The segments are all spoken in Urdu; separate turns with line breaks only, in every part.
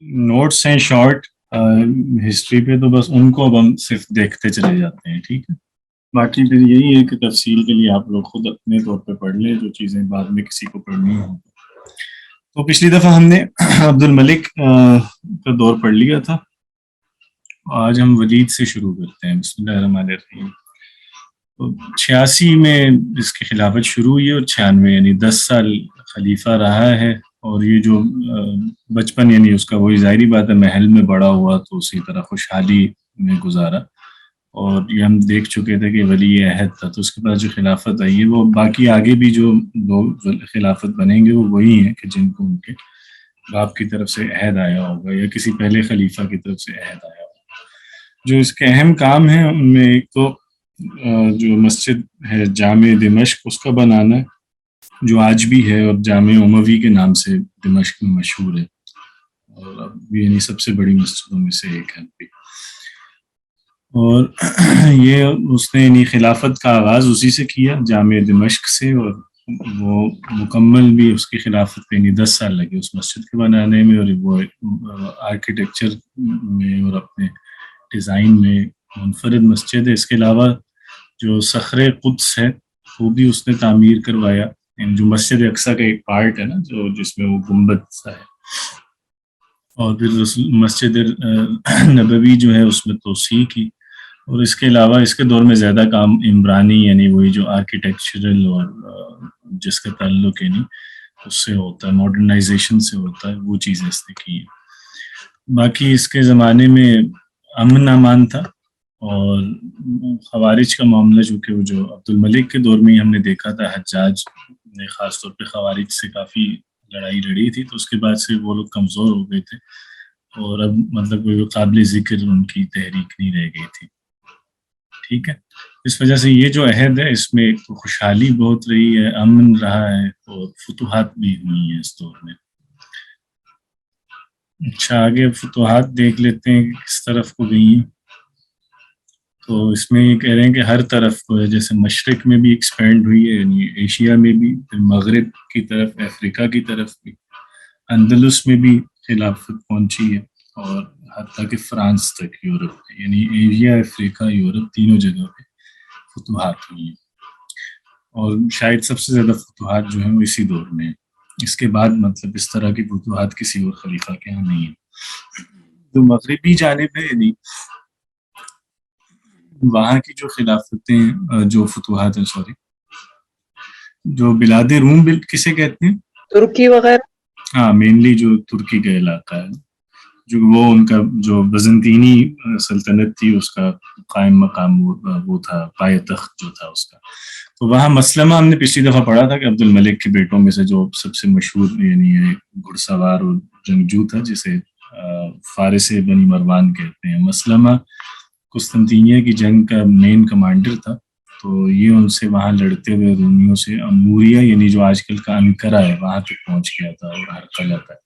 نوٹس ہیں شارٹ ہسٹری پہ، تو بس ان کو اب ہم صرف دیکھتے چلے جاتے ہیں، ٹھیک ہے. باقی پھر یہی ہے کہ تفصیل کے لیے آپ لوگ خود اپنے طور پہ پڑھ لیں جو چیزیں بعد میں کسی کو پڑھنی ہوں. تو پچھلی دفعہ ہم نے عبد الملک کا دور پڑھ لیا تھا. آج ہم ولید سے شروع کرتے ہیں. بسم اللہ الرحمن الرحیم. تو 86 میں اس کی خلافت شروع ہوئی اور 96 یعنی 10 سال خلیفہ رہا ہے. اور یہ جو بچپن یعنی اس کا وہی ظاہری بات ہے محل میں بڑا ہوا تو اسی طرح خوشحالی میں گزارا. اور یہ ہم دیکھ چکے تھے کہ ولی عہد تھا. تو اس کے بعد جو خلافت آئی ہے وہ باقی آگے بھی جو لوگ خلافت بنیں گے وہ وہی ہیں کہ جن کو ان کے باپ کی طرف سے عہد آیا ہوگا یا کسی پہلے خلیفہ کی طرف سے عہد آیا ہوگا. جو اس کے اہم کام ہیں ان میں ایک تو جو مسجد ہے جامع دمشق اس کا بنانا ہے جو آج بھی ہے اور جامع اموی کے نام سے دمشق میں مشہور ہے اور اب یعنی سب سے بڑی مسجدوں میں سے ایک ہے. اور یہ اس نے یعنی خلافت کا آغاز اسی سے کیا جامع دمشق سے اور وہ مکمل بھی اس کی خلافت پہ یعنی 10 سال لگے اس مسجد کے بنانے میں. اور وہ آرکیٹیکچر میں اور اپنے ڈیزائن میں منفرد مسجد ہے. اس کے علاوہ جو صخرِ قدس ہے وہ بھی اس نے تعمیر کروایا. جو مسجد اقصیٰ کا ایک پارٹ ہے نا جو جس میں وہ گنبد سا ہے. اور پھر مسجد نبوی جو ہے اس میں توسیع کی. اور اس کے علاوہ اس کے دور میں زیادہ کام عمرانی یعنی وہی جو آرکیٹیکچرل اور جس کا تعلق یعنی اس سے ہوتا ہے ماڈرنائزیشن سے ہوتا ہے وہ چیزیں اس نے کی ہیں. باقی اس کے زمانے میں امن امان تھا. اور خوارج کا معاملہ چونکہ وہ جو عبد الملک کے دور میں ہی ہم نے دیکھا تھا حجاج نے خاص طور پہ خوارج سے کافی لڑائی لڑی تھی تو اس کے بعد سے وہ لوگ کمزور ہو گئے تھے اور اب مطلب کوئی قابل ذکر ان کی تحریک نہیں رہ گئی تھی. ٹھیک ہے. اس وجہ سے یہ جو عہد ہے اس میں خوشحالی بہت رہی ہے امن رہا ہے اور فتوحات بھی ہوئی ہیں اس دور میں. اچھا آگے فتوحات دیکھ لیتے ہیں کہ کس طرف کو گئی ہیں. تو اس میں یہ کہہ رہے ہیں کہ ہر طرف کو ہے جیسے مشرق میں بھی ایکسپینڈ ہوئی ہے یعنی ایشیا میں بھی پھر مغرب کی طرف افریقہ کی طرف بھی اندلس میں بھی خلافت پہنچی ہے اور حتیٰ کہ فرانس تک یورپ میں یعنی ایشیا افریقہ یورپ تینوں جگہ پہ فتوحات ہوئی ہیں. اور شاید سب سے زیادہ فتوحات جو ہیں وہ اسی دور میں ہیں. اس کے بعد مطلب اس طرح کی فتوحات کسی اور خلیفہ کے یہاں نہیں ہے. تو مغربی جانب ہے یعنی وہاں کی جو خلافتیں جو فتوحات ہیں سوری جو بلاد روم کسے کہتے ہیں
ترکی وغیرہ.
ہاں مینلی جو ترکی کا علاقہ ہے جو وہ ان کا جو بزنطینی سلطنت تھی اس کا قائم مقام وہ تھا پائے تخت جو تھا اس کا. تو وہاں مسلمہ ہم نے پچھلی دفعہ پڑھا تھا کہ عبد الملک کے بیٹوں میں سے جو سب سے مشہور یعنی گھڑ سوار اور جنگجو تھا جسے فارس بنی مروان کہتے ہیں. مسلمہ قسطنطینیہ کی جنگ کا مین کمانڈر تھا. تو یہ ان سے وہاں لڑتے ہوئے رومیوں سے اموریہ یعنی جو آج کل کا انقرہ ہے وہاں تک پہنچ گیا تھا اور ہرقلہ تک.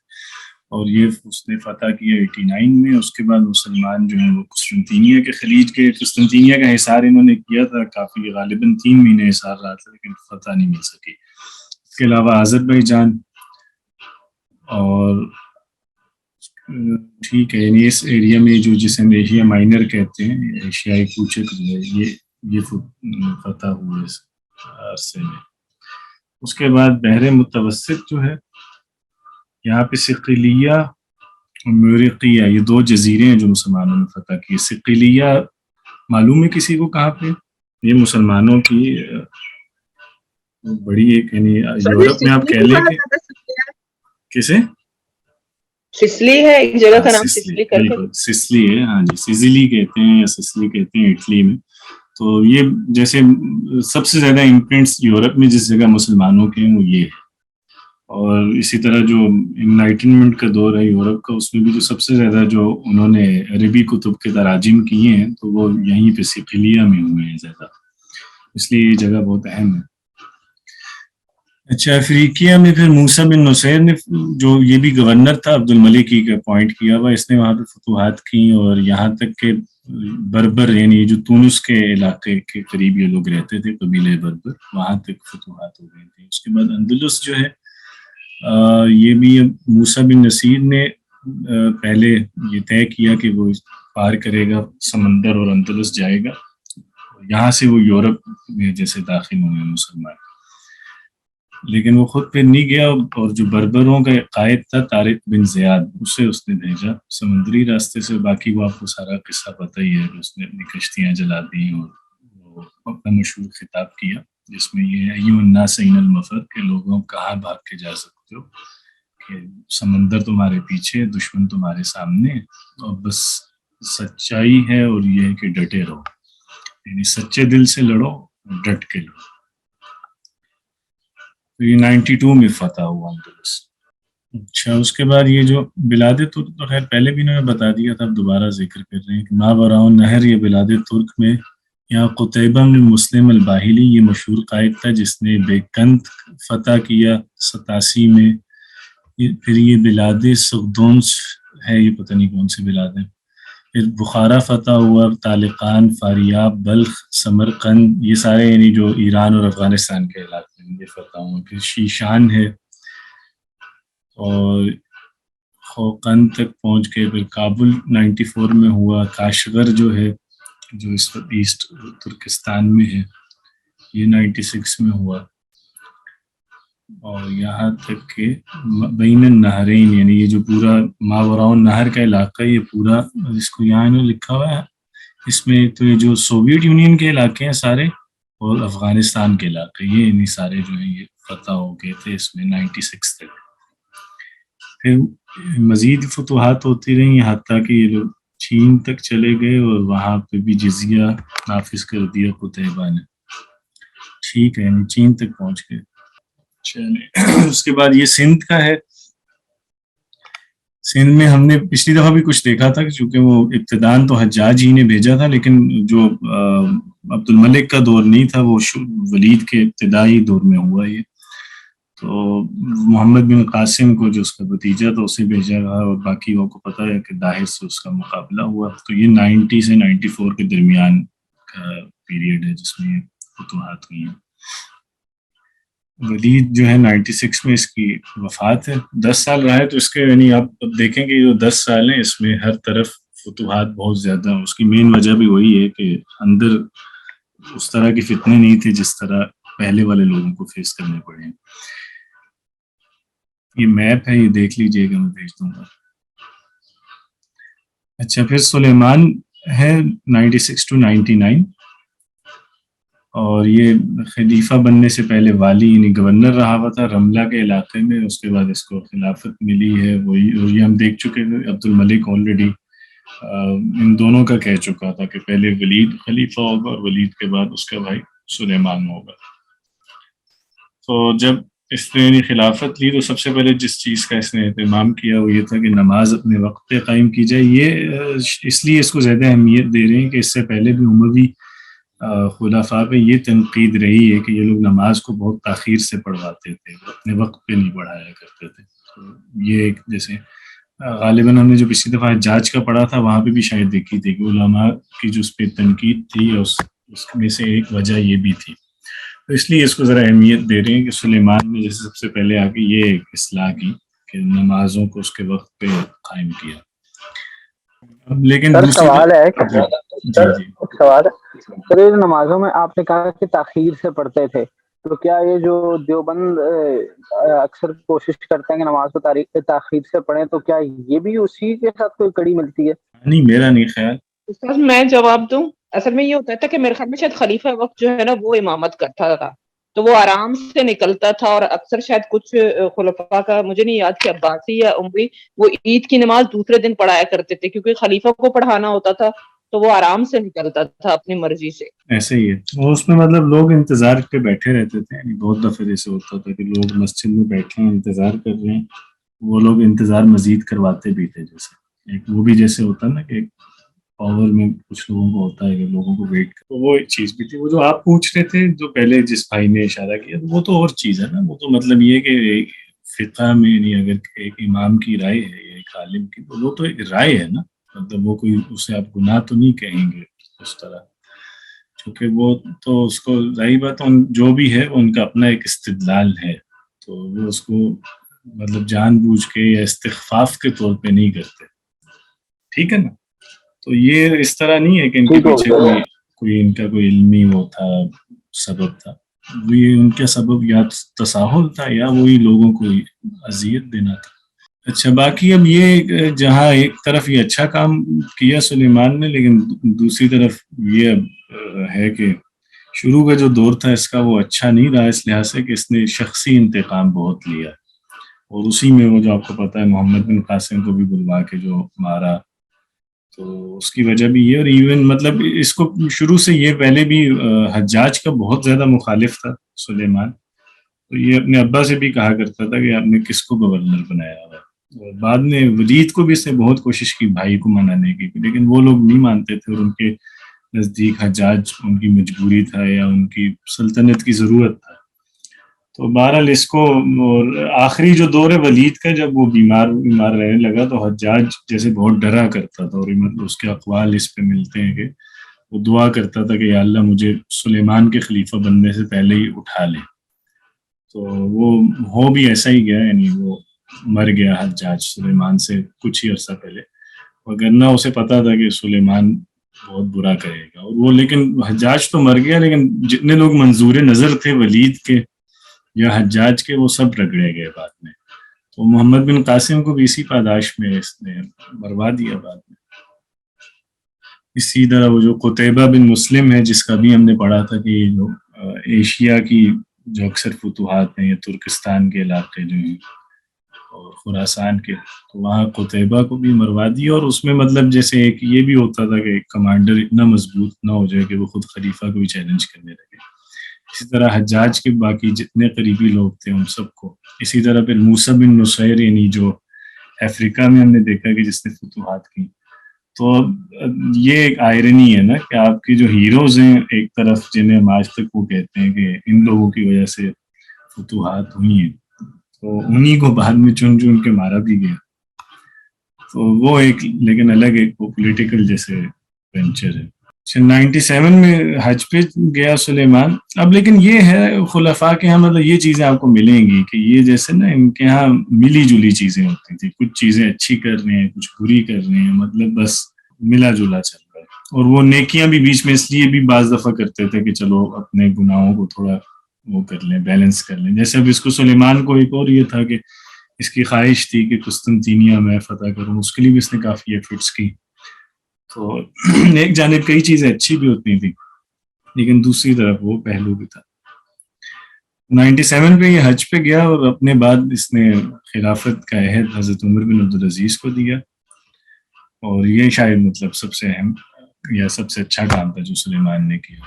اور یہ اس نے فتح کیا 89 میں. اس کے بعد مسلمان جو ہیں وہ قسطنطینیہ کے خلیج کے قسطنطینیہ کا حصار انہوں نے کیا تھا کافی غالباً 3 مہینے حصار رہا تھا لیکن فتح نہیں مل سکی. اس کے علاوہ آذربائیجان اور ٹھیک ہے یعنی اس ایریا میں جو جسے ہم ایشیا مائنر کہتے ہیں ایشیائی کوچک جو ہے یہ فتح ہوئے اس عرصے میں. اس کے بعد بحر متوسط جو ہے یہاں پہ صقلیہ اور موریقیہ یہ 2 جزیرے ہیں جو مسلمانوں نے فتح کی. صقلیہ معلوم ہے کسی کو کہاں پہ؟ یہ مسلمانوں کی بڑی ایک یعنی یورپ میں آپ کہہ لیں کہ کسے
سسلی ہے ایک جگہ کا نام سسلی کر کے
سسلی ہے. ہاں جی سسلی کہتے ہیں یا سسلی کہتے ہیں اٹلی میں. تو یہ جیسے سب سے زیادہ امپرنٹس یورپ میں جس جگہ مسلمانوں کے ہیں وہ یہ ہے. اور اسی طرح جو انلائٹنمنٹ کا دور ہے یورپ کا اس میں بھی جو سب سے زیادہ جو انہوں نے عربی کتب کے تراجم کیے ہیں تو وہ یہیں پہ صقلیہ میں ہوئے ہیں زیادہ. اس لیے یہ جگہ بہت اہم ہے. اچھا افریقیہ میں پھر موسیٰ بن نصیر نے جو یہ بھی گورنر تھا عبد الملک کی کا اپوائنٹ کیا ہوا اس نے وہاں پہ فتوحات کی اور یہاں تک کہ بربر یعنی جو تونس کے علاقے کے قریب یہ لوگ رہتے تھے قبیلہ بربر وہاں تک فتوحات ہو گئی تھی. اس کے بعد اندلس جو ہے یہ بھی موسیٰ بن نصیر نے پہلے یہ طے کیا کہ وہ پار کرے گا سمندر اور اندلس جائے گا، یہاں سے وہ یورپ میں جیسے داخل ہوئے مسلمان، لیکن وہ خود پھر نہیں گیا، اور جو بربروں کا قائد تھا طارق بن زیاد، اسے اس نے بھیجا سمندری راستے سے۔ باقی وہ آپ کو سارا قصہ پتہ ہی ہے، اس نے اپنی کشتیاں جلا دیں اور وہ اپنا مشہور خطاب کیا جس میں یہ ایھا الناس این المفر، کہ لوگوں کہاں بھاگ کے جا سکتے ہو، کہ سمندر تمہارے پیچھے، دشمن تمہارے سامنے، اور بس سچائی ہے اور یہ ہے کہ ڈٹے رہو، یعنی سچے دل سے لڑو اور ڈٹ کے لڑو۔ تو یہ 92 میں فتح ہوا اندلس۔ اچھا، اس کے بعد یہ جو بلاد ترک، تو خیر پہلے بھی انہوں نے بتا دیا تھا، اب دوبارہ ذکر کر رہے ہیں کہ ماوراء النہر، یہ بلاد ترک میں یہاں قتیبہ بن مسلم الباہلی، یہ مشہور قائد تھا جس نے بیکند فتح کیا 87 میں۔ پھر یہ بلاد سغدونس ہے، یہ پتہ نہیں کون سی بلاد ہے۔ پھر بخارا فتح ہوا، طالقان، فاریاب، بلخ، سمرقند، یہ سارے یعنی جو ایران اور افغانستان کے علاقے ہیں یہ فتح ہوئے۔ پھر شیشان ہے، اور خوقند تک پہنچ کے پھر کابل 94 میں ہوا۔ کاشغر جو ہے، جو اس وقت ایسٹ ترکستان میں ہے، یہ 96 میں ہوا۔ اور یہاں تک کہ بین النہرین، یعنی یہ جو پورا ماوراء النہر کا علاقہ، یہ پورا جس کو یہاں انہوں نے لکھا ہوا ہے، اس میں تو یہ جو سوویت یونین کے علاقے ہیں سارے، اور افغانستان کے علاقے، یہ انہیں سارے جو ہیں یہ فتح ہو گئے تھے اس میں 96 تک۔ پھر مزید فتوحات ہوتی رہیں، حتیٰ کہ یہ لوگ چین تک چلے گئے، اور وہاں پہ بھی جزیہ نافذ کر دیا قتیبہ نے۔ ٹھیک ہے، یعنی چین تک پہنچ گئے۔ اس کے بعد یہ سندھ کا ہے۔ سندھ میں ہم نے پچھلی دفعہ بھی کچھ دیکھا تھا، چونکہ وہ ابتداً تو حجاج ہی نے بھیجا تھا، لیکن جو عبد الملک کا دور نہیں تھا، وہ ولید کے ابتدائی دور میں ہوا یہ، تو محمد بن قاسم کو جو اس کا بھتیجا تھا اسے بھیجا گیا، اور باقی وہ کو پتہ ہے کہ داہر سے اس کا مقابلہ ہوا۔ تو یہ 90 سے 94 کے درمیان کا پیریڈ ہے جس میں یہ فتوحات ہوئی ہیں۔ ولید جو ہے 96 میں اس کی وفات ہے، 10 سال رہا ہے، تو اس کے یعنی آپ دیکھیں کہ جو 10 سال ہیں اس میں ہر طرف فتوحات بہت زیادہ ہیں۔ اس کی مین وجہ بھی وہی ہے کہ اندر اس طرح کی فتنے نہیں تھے جس طرح پہلے والے لوگوں کو فیس کرنے پڑے ہیں۔ یہ میپ ہے، یہ دیکھ لیجئے گا، میں بھیج دوں گا۔ اچھا، پھر سلیمان ہے 96 to 99، اور یہ خلیفہ بننے سے پہلے والی یعنی گورنر رہا ہوا تھا رملہ کے علاقے میں، اس کے بعد اس کو خلافت ملی ہے۔ وہی، اور یہ ہم دیکھ چکے تھے، عبد الملک آلریڈی ان دونوں کا کہہ چکا تھا کہ پہلے ولید خلیفہ ہوگا، اور ولید کے بعد اس کا بھائی سلیمان ہوگا۔ تو جب اس نے یعنی خلافت لی، تو سب سے پہلے جس چیز کا اس نے اہتمام کیا وہ یہ تھا کہ نماز اپنے وقت پہ قائم کی جائے۔ یہ اس لیے اس کو زیادہ اہمیت دے رہے ہیں کہ اس سے پہلے بھی اموی خلفاء پہ یہ تنقید رہی ہے کہ یہ لوگ نماز کو بہت تاخیر سے پڑھواتے تھے، اپنے وقت پہ نہیں پڑھایا کرتے تھے۔ تو یہ ایک جیسے غالباً ہم نے جو پچھلی دفعہ حجاج کا پڑھا تھا وہاں پہ بھی شاید دیکھی تھی کہ علماء کی جو اس پہ تنقید تھی، اس میں سے ایک وجہ یہ بھی تھی۔ تو اس لیے اس کو ذرا اہمیت دے رہے ہیں کہ سلیمان نے جیسے سب سے پہلے آ کے یہ ایک اصلاح کی کہ نمازوں کو اس کے وقت پہ قائم کیا۔ لیکن
سر
دوسری
سوال ہے،
جی
سوال ہے سر، یہ نمازوں میں آپ نے کہا کہ تاخیر سے پڑھتے تھے، تو کیا یہ جو دیوبند اکثر کوشش کرتے ہیں کہ نماز کو تاخیر سے پڑھیں، تو کیا یہ بھی اسی کے ساتھ کوئی کڑی ملتی ہے؟
نہیں، میرا نہیں خیال۔
استاد میں جواب دوں، اصل میں یہ ہوتا تھا کہ میرے خیال میں شاید خلیفہ وقت جو ہے نا وہ امامت کرتا تھا، تو وہ آرام سے نکلتا تھا، اور اکثر شاید کچھ خلفاء کا مجھے نہیں یاد کہ عباسی یا اموی، وہ عید کی نماز دوسرے دن پڑھایا کرتے تھے، کیونکہ خلیفہ کو پڑھانا ہوتا تھا تو وہ آرام سے نکلتا تھا اپنی مرضی سے۔
ایسے ہی ہے، وہ اس میں مطلب لوگ انتظار پہ بیٹھے رہتے تھے، یعنی بہت دفعہ جیسے ہوتا تھا کہ لوگ مسجد میں بیٹھے ہیں انتظار کر رہے ہیں، وہ لوگ انتظار مزید کرواتے بھی تھے۔ جیسے ایک وہ بھی جیسے ہوتا نا کہ پاور میں کچھ لوگوں کو ہوتا ہے کہ لوگوں کو ویٹ کر، تو وہ ایک چیز بھی تھی۔ وہ جو آپ پوچھ رہے تھے، جو پہلے جس بھائی نے اشارہ کیا، وہ تو اور چیز ہے نا، وہ تو مطلب یہ کہ فقہ میں یعنی اگر ایک امام کی رائے ہے یا ایک عالم کی، تو وہ تو ایک رائے ہے نا، مطلب وہ کوئی اسے آپ گناہ تو نہیں کہیں گے اس طرح، کیونکہ وہ تو اس کو ظاہر بات جو بھی ہے ان کا اپنا ایک استدلال ہے، تو وہ اس کو مطلب جان بوجھ کے یا استخفاف کے طور پہ نہیں کرتے، ٹھیک ہے نا. تو یہ اس طرح نہیں ہے کہ ان کے پیچھے کوئی ان کا کوئی علمی وہ تھا، سبب تھا. یہ ان کا سبب یا تساہل تھا یا وہی لوگوں کو اذیت دینا تھا. اچھا، باقی اب یہ جہاں ایک طرف یہ اچھا کام کیا سلیمان نے، لیکن دوسری طرف یہ اب ہے کہ شروع کا جو دور تھا اس کا وہ اچھا نہیں رہا، اس لحاظ سے کہ اس نے شخصی انتقام بہت لیا، اور اسی میں وہ جو آپ کو پتہ ہے محمد بن قاسم کو بھی بلوا کے جو مارا، تو اس کی وجہ بھی یہ. اور ایون مطلب اس کو شروع سے یہ پہلے بھی حجاج کا بہت زیادہ مخالف تھا سلیمان، تو یہ اپنے ابا سے بھی کہا کرتا تھا کہ آپ نے کس کو گورنر بنایا ہوا. اور بعد میں ولید کو بھی اس نے بہت کوشش کی بھائی کو منانے کی، لیکن وہ لوگ نہیں مانتے تھے، اور ان کے نزدیک حجاج ان کی مجبوری تھا یا ان کی سلطنت کی ضرورت تھا. تو بہرحال اس کو، اور آخری جو دور ہے ولید کا، جب وہ بیمار رہنے لگا تو حجاج جیسے بہت ڈرا کرتا تھا، اور مطلب اس کے اقوال اس پہ ملتے ہیں کہ وہ دعا کرتا تھا کہ یا اللہ مجھے سلیمان کے خلیفہ بننے سے پہلے ہی اٹھا لے. تو وہ ہو بھی ایسا ہی گیا، یعنی وہ مر گیا حجاج سلیمان سے کچھ ہی عرصہ پہلے، وگرنہ اسے پتا تھا کہ سلیمان بہت برا کرے گا. اور وہ لیکن حجاج تو مر گیا، لیکن جتنے لوگ منظور نظر تھے ولید کے یا حجاج کے وہ سب رگڑے گئے بعد میں. تو محمد بن قاسم کو بھی اسی پاداش میں اس نے مروا دیا بعد میں. اسی طرح وہ جو قتیبہ بن مسلم ہے جس کا بھی ہم نے پڑھا تھا کہ یہ جو ایشیا کی جو اکثر فتوحات ہیں، یہ ترکستان کے علاقے جو ہیں اور خراسان کے، تو وہاں قتیبہ کو بھی مروا دیا. اور اس میں مطلب جیسے ایک یہ بھی ہوتا تھا کہ ایک کمانڈر اتنا مضبوط نہ ہو جائے کہ وہ خود خلیفہ کو بھی چیلنج کرنے لگے. اسی طرح حجاج کے باقی جتنے قریبی لوگ تھے ان سب کو. اسی طرح پھر موسیٰ بن نصیر، یعنی جو افریقہ میں ہم نے دیکھا کہ جس نے فتوحات کی. تو یہ ایک آئرنی ہے نا کہ آپ کی جو ہیروز ہیں ایک طرف، جنہیں ہم آج تک وہ کہتے ہیں کہ ان لوگوں کی وجہ سے فتوحات ہوئی ہیں، تو انہی کو بعد میں چن چن کے مارا بھی گیا. تو وہ ایک لیکن الگ ایک وہ پولیٹیکل جیسے وینچر ہے. 97 میں حج پہ گیا سلیمان. اب لیکن یہ ہے خلفاء کے ہاں مطلب یہ چیزیں آپ کو ملیں گی کہ یہ جیسے نا ان کے ہاں ملی جلی چیزیں ہوتی تھی، کچھ چیزیں اچھی کر رہے ہیں کچھ بری کر رہے ہیں، مطلب بس ملا جلا چل رہا ہے. اور وہ نیکیاں بھی بیچ میں اس لیے بھی بعض دفعہ کرتے تھے کہ چلو اپنے گناہوں کو تھوڑا وہ کر لیں، بیلنس کر لیں. جیسے اب اس کو سلیمان کو ایک اور یہ تھا کہ اس کی خواہش تھی کہ قسطنطینیہ میں فتح کروں، اس کے لیے بھی اس نے کافی ایفرٹس کی. تو ایک جانب کئی چیزیں اچھی بھی ہوتی تھیں، لیکن دوسری طرف وہ پہلو بھی تھا. 97 پہ یہ حج پہ گیا، اور اپنے بعد اس نے خلافت کا عہد حضرت عمر بن عبدالعزیز کو دیا. اور یہ شاید مطلب سب سے اہم یا سب سے اچھا کام تھا جو سلیمان نے کیا.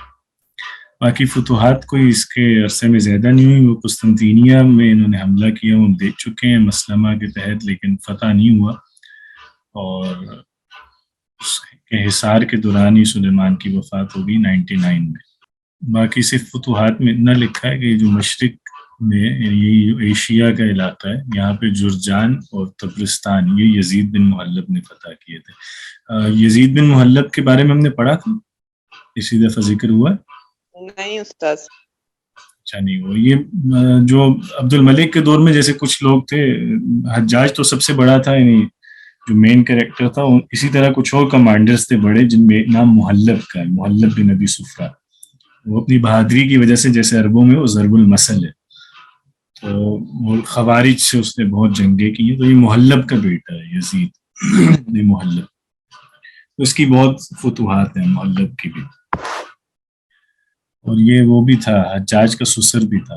باقی فتوحات کوئی اس کے عرصے میں زیادہ نہیں ہوئی. وہ قسطنطینیہ میں انہوں نے حملہ کیا، وہ دیکھ چکے ہیں مسلمہ کے تحت، لیکن فتح نہیں ہوا. اور اس کے حصار کے دوران ہی سلیمان کی وفات ہوگی 99 میں. باقی صرف فتوحات میں اتنا لکھا ہے کہ جو مشرق میں یہ جو ایشیا کا علاقہ ہے یہاں پہ جرجان اور طبرستان یہ یزید بن محلب نے فتح کیے تھے. یزید بن محلب کے بارے میں ہم نے پڑھا تھا، اسی دفعہ ذکر ہوا
نہیں استاد.
اچھا نہیں وہ یہ جو عبد الملک کے دور میں جیسے کچھ لوگ تھے، حجاج تو سب سے بڑا تھا، یعنی جو مین کریکٹر تھا. اسی طرح کچھ اور کمانڈرز تھے بڑے جن میں نام محلب کا ہے، محلب بن ابی صفرہ. وہ اپنی بہادری کی وجہ سے جیسے عربوں میں وہ ضرب المثل ہے، تو وہ خوارج سے اس نے بہت جنگیں کی ہیں. تو یہ محلب کا بیٹا ہے یزید بن محلب. اس کی بہت فتوحات ہیں محلب کی بھی. اور یہ وہ بھی تھا حجاج کا سسر بھی تھا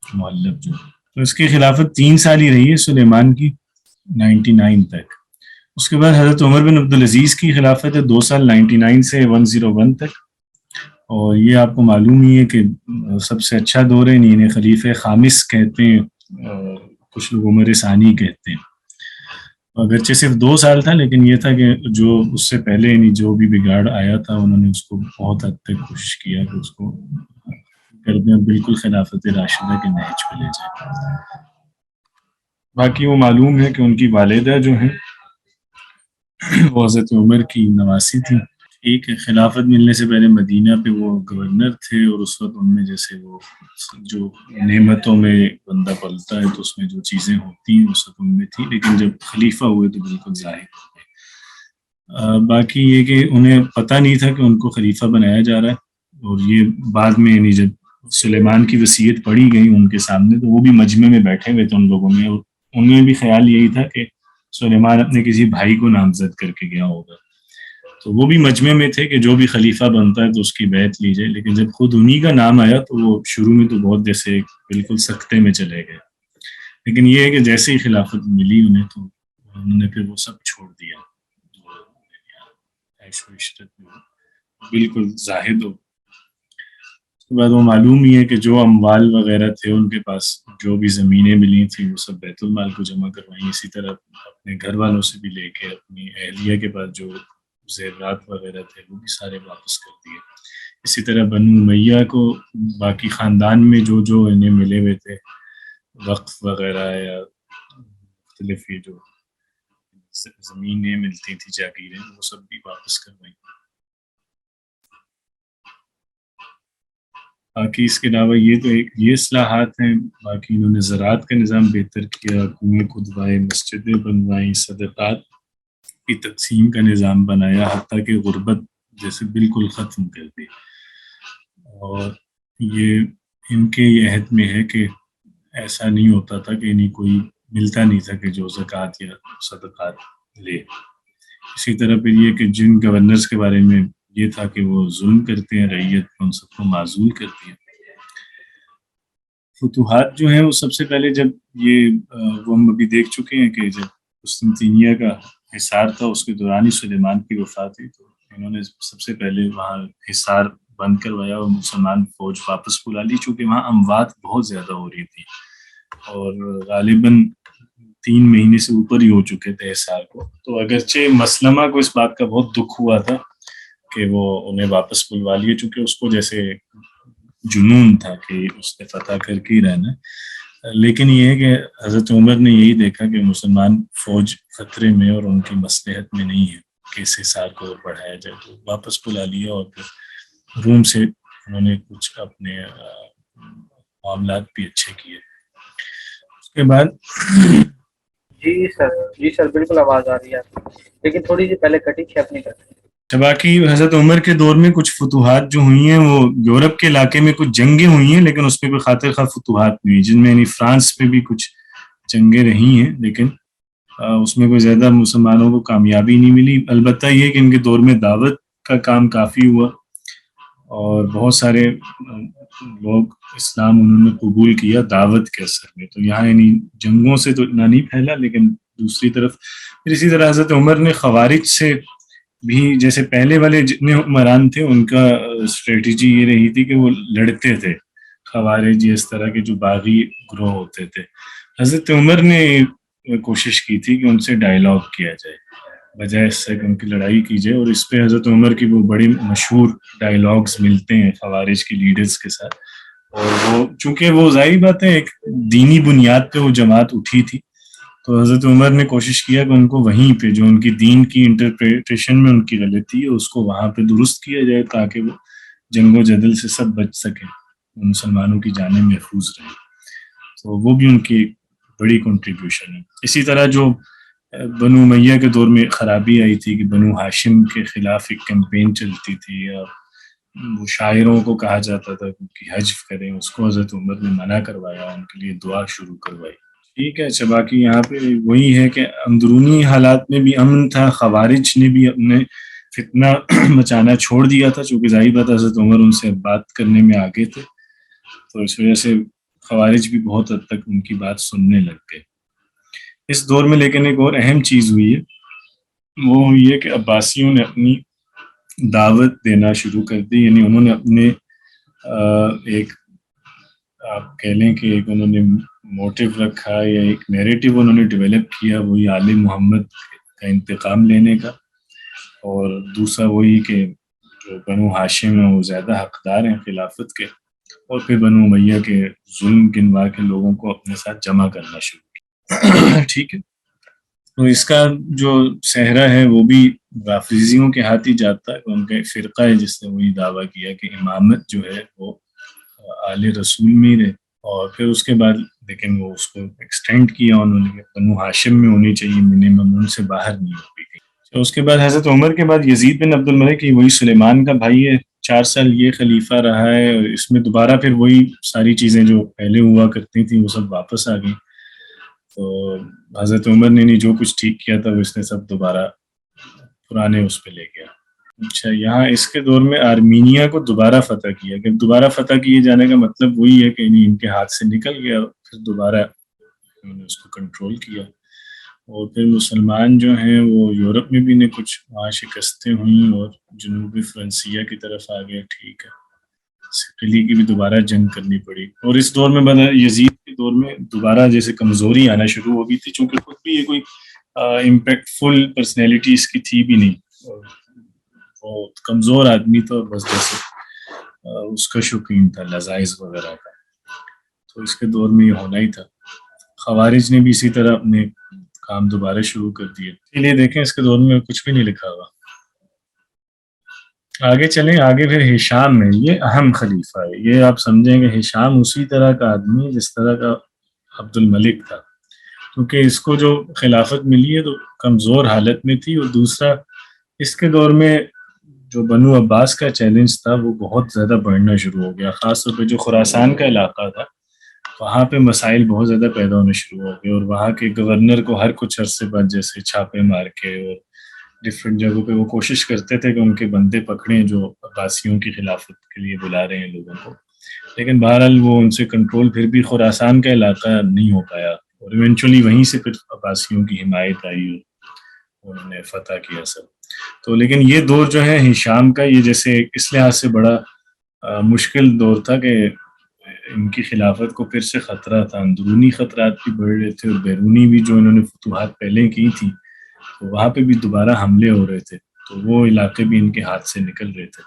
محلب جو. تو اس کی خلافت 3 سال ہی رہی ہے سلیمان کی 99 تک. اس کے بعد حضرت عمر بن عبدالعزیز کی خلافت ہے 2 سال 99 سے 101 تک. اور یہ آپ کو معلوم ہی ہے کہ سب سے اچھا دور ہے، انہیں خلیفہ خامس کہتے ہیں، کچھ لوگ عمر ثانی کہتے ہیں. اگرچہ صرف 2 سال تھا، لیکن یہ تھا کہ جو اس سے پہلے یعنی جو بھی بگاڑ آیا تھا انہوں نے اس کو بہت حد تک کوشش کیا کہ اس کو کر دیں، بالکل خلافت راشدہ کے نہج پہ لے جائیں. باقی وہ معلوم ہے کہ ان کی والدہ جو ہیں وہ حضرت عمر کی نواسی تھی. ٹھیک ہے، خلافت ملنے سے پہلے مدینہ پہ وہ گورنر تھے، اور اس وقت ان میں جیسے وہ جو نعمتوں میں بندہ پلتا ہے تو اس میں جو چیزیں ہوتی ہیں اس وقت ان میں تھی، لیکن جب خلیفہ ہوئے تو بالکل ظاہر ہو گئے۔ باقی یہ کہ انہیں پتہ نہیں تھا کہ ان کو خلیفہ بنایا جا رہا ہے، اور یہ بعد میں یعنی جب سلیمان کی وصیت پڑھی گئی ان کے سامنے تو وہ بھی مجمع میں بیٹھے ہوئے تھے ان لوگوں میں، اور ان میں بھی خیال یہی تھا کہ سلیمان اپنے کسی بھائی کو نامزد کر کے گیا ہوگا، تو وہ بھی مجمع میں تھے کہ جو بھی خلیفہ بنتا ہے تو اس کی بیعت لی جائے، لیکن جب خود انہی کا نام آیا تو وہ شروع میں تو بہت جیسے بالکل سکتے میں چلے گئے، لیکن یہ ہے کہ جیسے ہی خلافت ملی انہیں تو انہوں نے پھر وہ سب چھوڑ دیا، عیش و عشرت میں بالکل زاہد ہو۔ اس کے بعد وہ معلوم ہی ہے کہ جو اموال وغیرہ تھے ان کے پاس، جو بھی زمینیں ملی تھیں وہ سب بیت المال کو جمع کروائیں، اسی طرح اپنے گھر والوں سے بھی لے کے اپنی اہلیہ کے پاس جو زیورات وغیرہ تھے وہ بھی سارے واپس کر دیے۔ اسی طرح بنو امیہ کو باقی خاندان میں جو جو انہیں ملے ہوئے تھے وقف وغیرہ یا مختلف یہ جو زمینیں ملتی تھی جاگیریں وہ سب بھی واپس کروائیں۔ باقی اس کے علاوہ یہ تو ایک یہ اصلاحات ہیں، باقی انہوں نے زراعت کا نظام بہتر کیا، کنویں کھدوائے، مسجدیں بنوائیں، صدقات کی تقسیم کا نظام بنایا، حتیٰ کہ غربت جیسے بالکل ختم کر دی، اور یہ ان کے یہ عہد میں ہے کہ ایسا نہیں ہوتا تھا کہ انہیں کوئی ملتا نہیں تھا کہ جو زکوٰۃ یا صدقات لے۔ اسی طرح پھر یہ کہ جن گورنرز کے بارے میں یہ تھا کہ وہ ظلم کرتے ہیں رعیت کو، ان سب کو معزول کرتے ہیں۔ فتوحات جو ہیں وہ سب سے پہلے جب یہ وہ ہم ابھی دیکھ چکے ہیں کہ جب قسطنطنیہ کا حصار تھا اس کے دوران ہی سلیمان کی وفات ہوئی، تو انہوں نے سب سے پہلے وہاں حصار بند کروایا اور مسلمان فوج واپس بلا لی، چونکہ وہاں اموات بہت زیادہ ہو رہی تھی اور غالباً 3 مہینے سے اوپر ہی ہو چکے تھے حصار کو، تو اگرچہ مسلمہ کو اس بات کا بہت دکھ ہوا تھا کہ وہ انہیں واپس بلوا لیے، چونکہ اس کو جیسے جنون تھا کہ اس نے فتح کر کے ہی رہنا، لیکن یہ ہے کہ حضرت عمر نے یہی دیکھا کہ مسلمان فوج خطرے میں اور ان کی مصلحت میں نہیں ہے کہ اس حصار کو بڑھایا جائے، تو واپس بلا لیا، اور پھر روم سے انہوں نے کچھ اپنے معاملات بھی اچھے کیے۔ اس کے بعد
جی سر بالکل آواز آ رہی ہے، لیکن تھوڑی سی پہلے کٹی تھی اپنی کرتے ہیں۔
باقی حضرت عمر کے دور میں کچھ فتوحات جو ہوئی ہیں وہ یورپ کے علاقے میں کچھ جنگیں ہوئی ہیں، لیکن اس پہ کوئی خاطر خواہ فتوحات نہیں ہوئی، جن میں یعنی فرانس پہ بھی کچھ جنگیں رہی ہیں، لیکن اس میں کوئی زیادہ مسلمانوں کو کامیابی نہیں ملی۔ البتہ یہ کہ ان کے دور میں دعوت کا کام کافی ہوا اور بہت سارے لوگ اسلام انہوں نے قبول کیا دعوت کے اثر میں، تو یہاں یعنی جنگوں سے تو اتنا نہیں پھیلا، لیکن دوسری طرف پھر اسی طرح حضرت عمر نے خوارج سے بھی، جیسے پہلے والے جتنے حکمران تھے ان کا اسٹریٹجی یہ رہی تھی کہ وہ لڑتے تھے، خوارج اس طرح کے جو باغی گروہ ہوتے تھے، حضرت عمر نے کوشش کی تھی کہ ان سے ڈائیلاگ کیا جائے بجائے اس سے کہ ان کی لڑائی کی جائے، اور اس پہ حضرت عمر کی وہ بڑی مشہور ڈائیلاگز ملتے ہیں خوارج کے لیڈرز کے ساتھ، اور وہ چونکہ وہ ظاہری بات ہے ایک دینی بنیاد پہ وہ جماعت اٹھی تھی، تو حضرت عمر نے کوشش کیا کہ ان کو وہیں پہ جو ان کی دین کی انٹرپریٹیشن میں ان کی غلطی ہے اس کو وہاں پہ درست کیا جائے، تاکہ وہ جنگ و جدل سے سب بچ سکیں، مسلمانوں کی جانیں محفوظ رہیں، تو وہ بھی ان کی بڑی کنٹریبیوشن ہے۔ اسی طرح جو بنو امیہ کے دور میں خرابی آئی تھی کہ بنو ہاشم کے خلاف ایک کیمپین چلتی تھی، اور وہ شاعروں کو کہا جاتا تھا کہ حجف کریں، اس کو حضرت عمر نے منع کروایا، ان کے لیے دعا شروع کروائی۔ ٹھیک ہے، اچھا باقی یہاں پہ وہی ہے کہ اندرونی حالات میں بھی امن تھا، خوارج نے بھی اپنے فتنہ مچانا چھوڑ دیا تھا، چونکہ ظاہر بات حضرت عمر ان سے بات کرنے میں آگے تھے، تو اس وجہ سے خوارج بھی بہت حد تک ان کی بات سننے لگ گئے۔ اس دور میں لیکن ایک اور اہم چیز ہوئی ہے، وہ ہوئی ہے کہ عباسیوں نے اپنی دعوت دینا شروع کر دی، یعنی انہوں نے اپنے ایک آپ کہہ لیں کہ ایک انہوں نے موٹیو رکھا یا ایک نیریٹو انہوں نے ڈیولپ کیا، وہی آل محمد کا انتقام لینے کا، اور دوسرا وہی کہ جو بنو ہاشم ہیں وہ زیادہ حقدار ہیں خلافت کے، اور پھر بنو امیہ کے ظلم گنوا کے لوگوں کو اپنے ساتھ جمع کرنا شروع کیا۔ ٹھیک ہے، تو اس کا جو صحرا ہے وہ بھی رافضیوں کے ہاتھ ہی جاتا ہے. ان کا ایک فرقہ ہے جس نے وہی دعویٰ کیا کہ امامت جو ہے وہ آل رسول میں رہے, اور پھر اس کے بعد لیکن وہ اس کو ایکسٹینڈ کیا انہوں نے, بنو ہاشم میں ہونی چاہیے منیمم, ان سے باہر نہیں ہوگی. تو اس کے بعد حضرت عمر کے بعد یزید بن عبد الملک, وہی سلیمان کا بھائی ہے, 4 سال یہ خلیفہ رہا ہے, اور اس میں دوبارہ پھر وہی ساری چیزیں جو پہلے ہوا کرتی تھیں وہ سب واپس آ گئی. تو حضرت عمر نے نہیں جو کچھ ٹھیک کیا تھا وہ اس نے سب دوبارہ پرانے اس پہ لے گیا. اچھا, یہاں اس کے دور میں آرمینیا کو دوبارہ فتح کیا. کہ دوبارہ فتح کیے جانے کا مطلب وہی ہے کہ ان کے ہاتھ سے نکل گیا, پھر دوبارہ انہوں نے اس کو کنٹرول کیا. اور پھر مسلمان جو ہیں وہ یورپ میں بھی کچھ وہاں شکستیں ہوئیں اور جنوبی فرانسیہ کی طرف آ گئے. ٹھیک ہے, صقلی کی بھی دوبارہ جنگ کرنی پڑی. اور اس دور میں یزید کے دور میں دوبارہ جیسے کمزوری آنا شروع ہو گئی تھی, چونکہ خود بھی یہ کوئی امپیکٹ فل پرسنالٹی اس کی تھی بھی نہیں, بہت کمزور آدمی تھا, بس جیسے اس کا شوقین تھا لذائذ وغیرہ کا. تو اس کے دور میں یہ ہونا ہی تھا. خوارج نے بھی اسی طرح اپنے کام دوبارہ شروع کر دیے. اس لیے دیکھیں اس کے دور میں کچھ بھی نہیں لکھا ہوا. آگے چلیں, آگے پھر ہشام ہے, یہ اہم خلیفہ ہے. یہ آپ سمجھیں کہ ہشام اسی طرح کا آدمی ہے جس طرح کا عبد الملک تھا, کیونکہ اس کو جو خلافت ملی ہے تو کمزور حالت میں تھی. اور دوسرا اس کے دور میں جو بنو عباس کا چیلنج تھا وہ بہت زیادہ بڑھنا شروع ہو گیا. خاص طور پہ جو خراسان کا علاقہ تھا وہاں پہ مسائل بہت زیادہ پیدا ہونے شروع ہو گئے, اور وہاں کے گورنر کو ہر کچھ عرصے بعد جیسے چھاپے مار کے اور ڈفرینٹ جگہوں پہ وہ کوشش کرتے تھے کہ ان کے بندے پکڑیں جو عباسیوں کی خلافت کے لیے بلا رہے ہیں لوگوں کو. لیکن بہرحال وہ ان سے کنٹرول پھر بھی خراسان کا علاقہ نہیں ہو پایا, اور ایونچولی وہیں سے پھر عباسیوں کی حمایت آئی اور انہوں نے فتح کیا سب. تو لیکن یہ دور جو ہے ہشام کا, یہ جیسے اس لحاظ سے بڑا مشکل دور تھا کہ ان کی خلافت کو پھر سے خطرہ تھا. اندرونی خطرات بھی بڑھ رہے تھے, اور بیرونی بھی جو انہوں نے فتوحات پہلے کی تھی تو وہاں پہ بھی دوبارہ حملے ہو رہے تھے, تو وہ علاقے بھی ان کے ہاتھ سے نکل رہے تھے.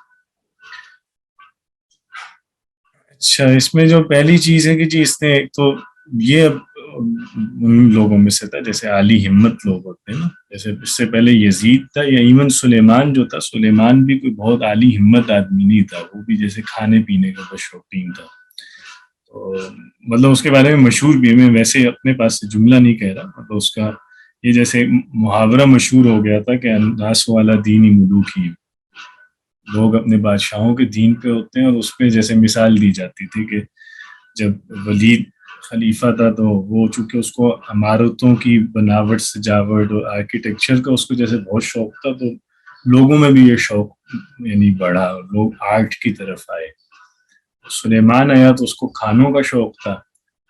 اچھا, اس میں جو پہلی چیز ہے کہ جی اس نے ایک تو یہ ان لوگوں میں سے تھا جیسے عالی ہمت لوگ ہوتے ہیں نا, جیسے اس سے پہلے یزید تھا, یا ایون سلیمان جو تھا, سلیمان بھی کوئی بہت عالی ہمت آدمی نہیں تھا, وہ بھی جیسے کھانے پینے کا بس شوقین تھا. تو مطلب اس کے بارے میں مشہور بھی ہے, میں ویسے اپنے پاس سے جملہ نہیں کہہ رہا, مطلب اس کا یہ جیسے محاورہ مشہور ہو گیا تھا کہ الناس والا دینی ملوک ہی, لوگ اپنے بادشاہوں کے دین پہ ہوتے ہیں. اور اس پہ جیسے مثال دی جاتی تھی کہ جب ولید خلیفہ تھا تو وہ چونکہ اس کو عمارتوں کی بناوٹ سجاوٹ اور آرکیٹیکچر کا اس کو جیسے بہت شوق تھا, تو لوگوں میں بھی یہ شوق یعنی بڑھا, لوگ آرٹ کی طرف آئے. سلیمان آیا تو اس کو کھانوں کا شوق تھا,